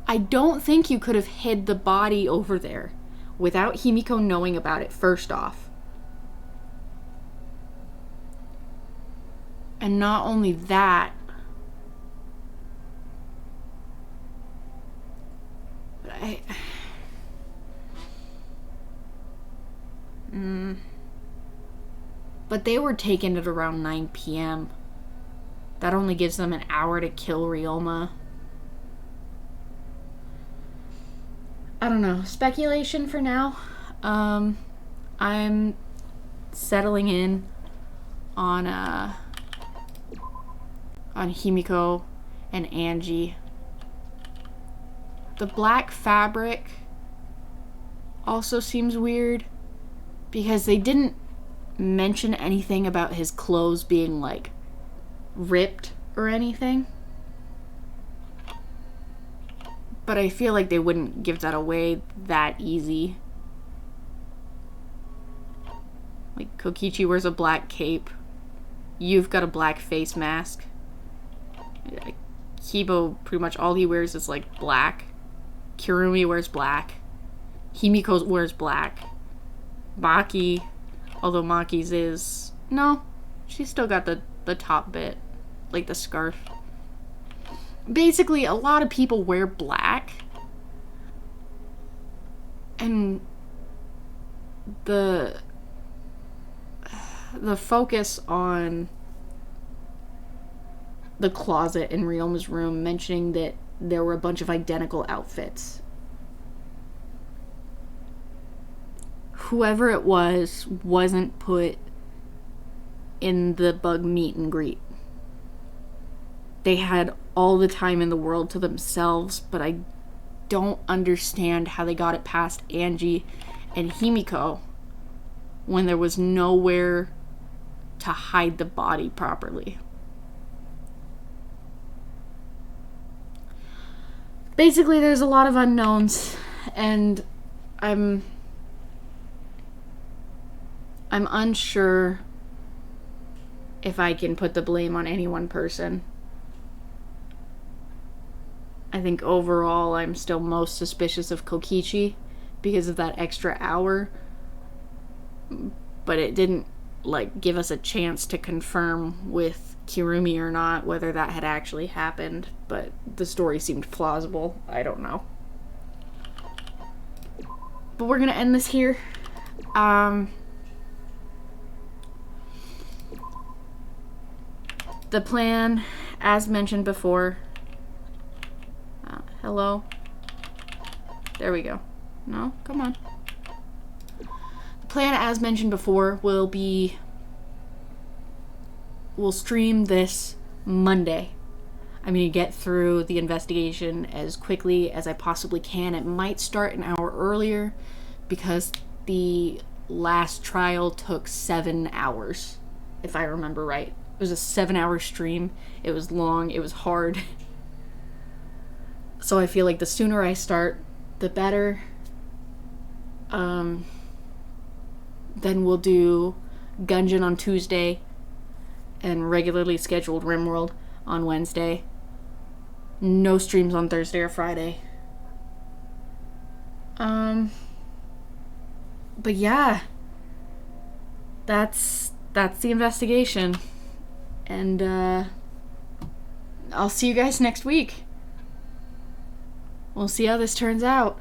I don't think you could have hid the body over there without Himiko knowing about it, first off. And not only that, but but they were taken at around 9 p.m. That only gives them an hour to kill Ryoma. I don't know. Speculation for now. I'm settling in on Himiko and Angie. The black fabric also seems weird because they didn't mention anything about his clothes being like ripped or anything. But I feel like they wouldn't give that away that easy. Like, Kokichi wears a black cape. You've got a black face mask. Kibo, pretty much all he wears is, like, black. Kirumi wears black. Himiko wears black. Maki, although Maki's is... No, she's still got the top bit. Like, the scarf. Basically, a lot of people wear black. And the focus on the closet in Ryoma's room, mentioning that there were a bunch of identical outfits. Whoever it was wasn't put in the bug meet and greet. They had all the time in the world to themselves, but I don't understand how they got it past Angie and Himiko when there was nowhere to hide the body properly. Basically, there's a lot of unknowns, and I'm unsure if I can put the blame on any one person. I think overall I'm still most suspicious of Kokichi because of that extra hour. But it didn't, like, give us a chance to confirm with Kirumi or not whether that had actually happened. But the story seemed plausible. I don't know. But we're gonna end this here. The plan, as mentioned before... hello? There we go. No? Come on. The plan, as mentioned before, will be... We'll stream this Monday. I'm going to get through the investigation as quickly as I possibly can. It might start an hour earlier because the last trial took 7 hours, if I remember right. It was a 7-hour stream. It was long. It was hard. So I feel like the sooner I start, the better. Then we'll do Gungeon on Tuesday and regularly scheduled RimWorld on Wednesday. No streams on Thursday or Friday. But yeah, that's the investigation. And I'll see you guys next week. We'll see how this turns out.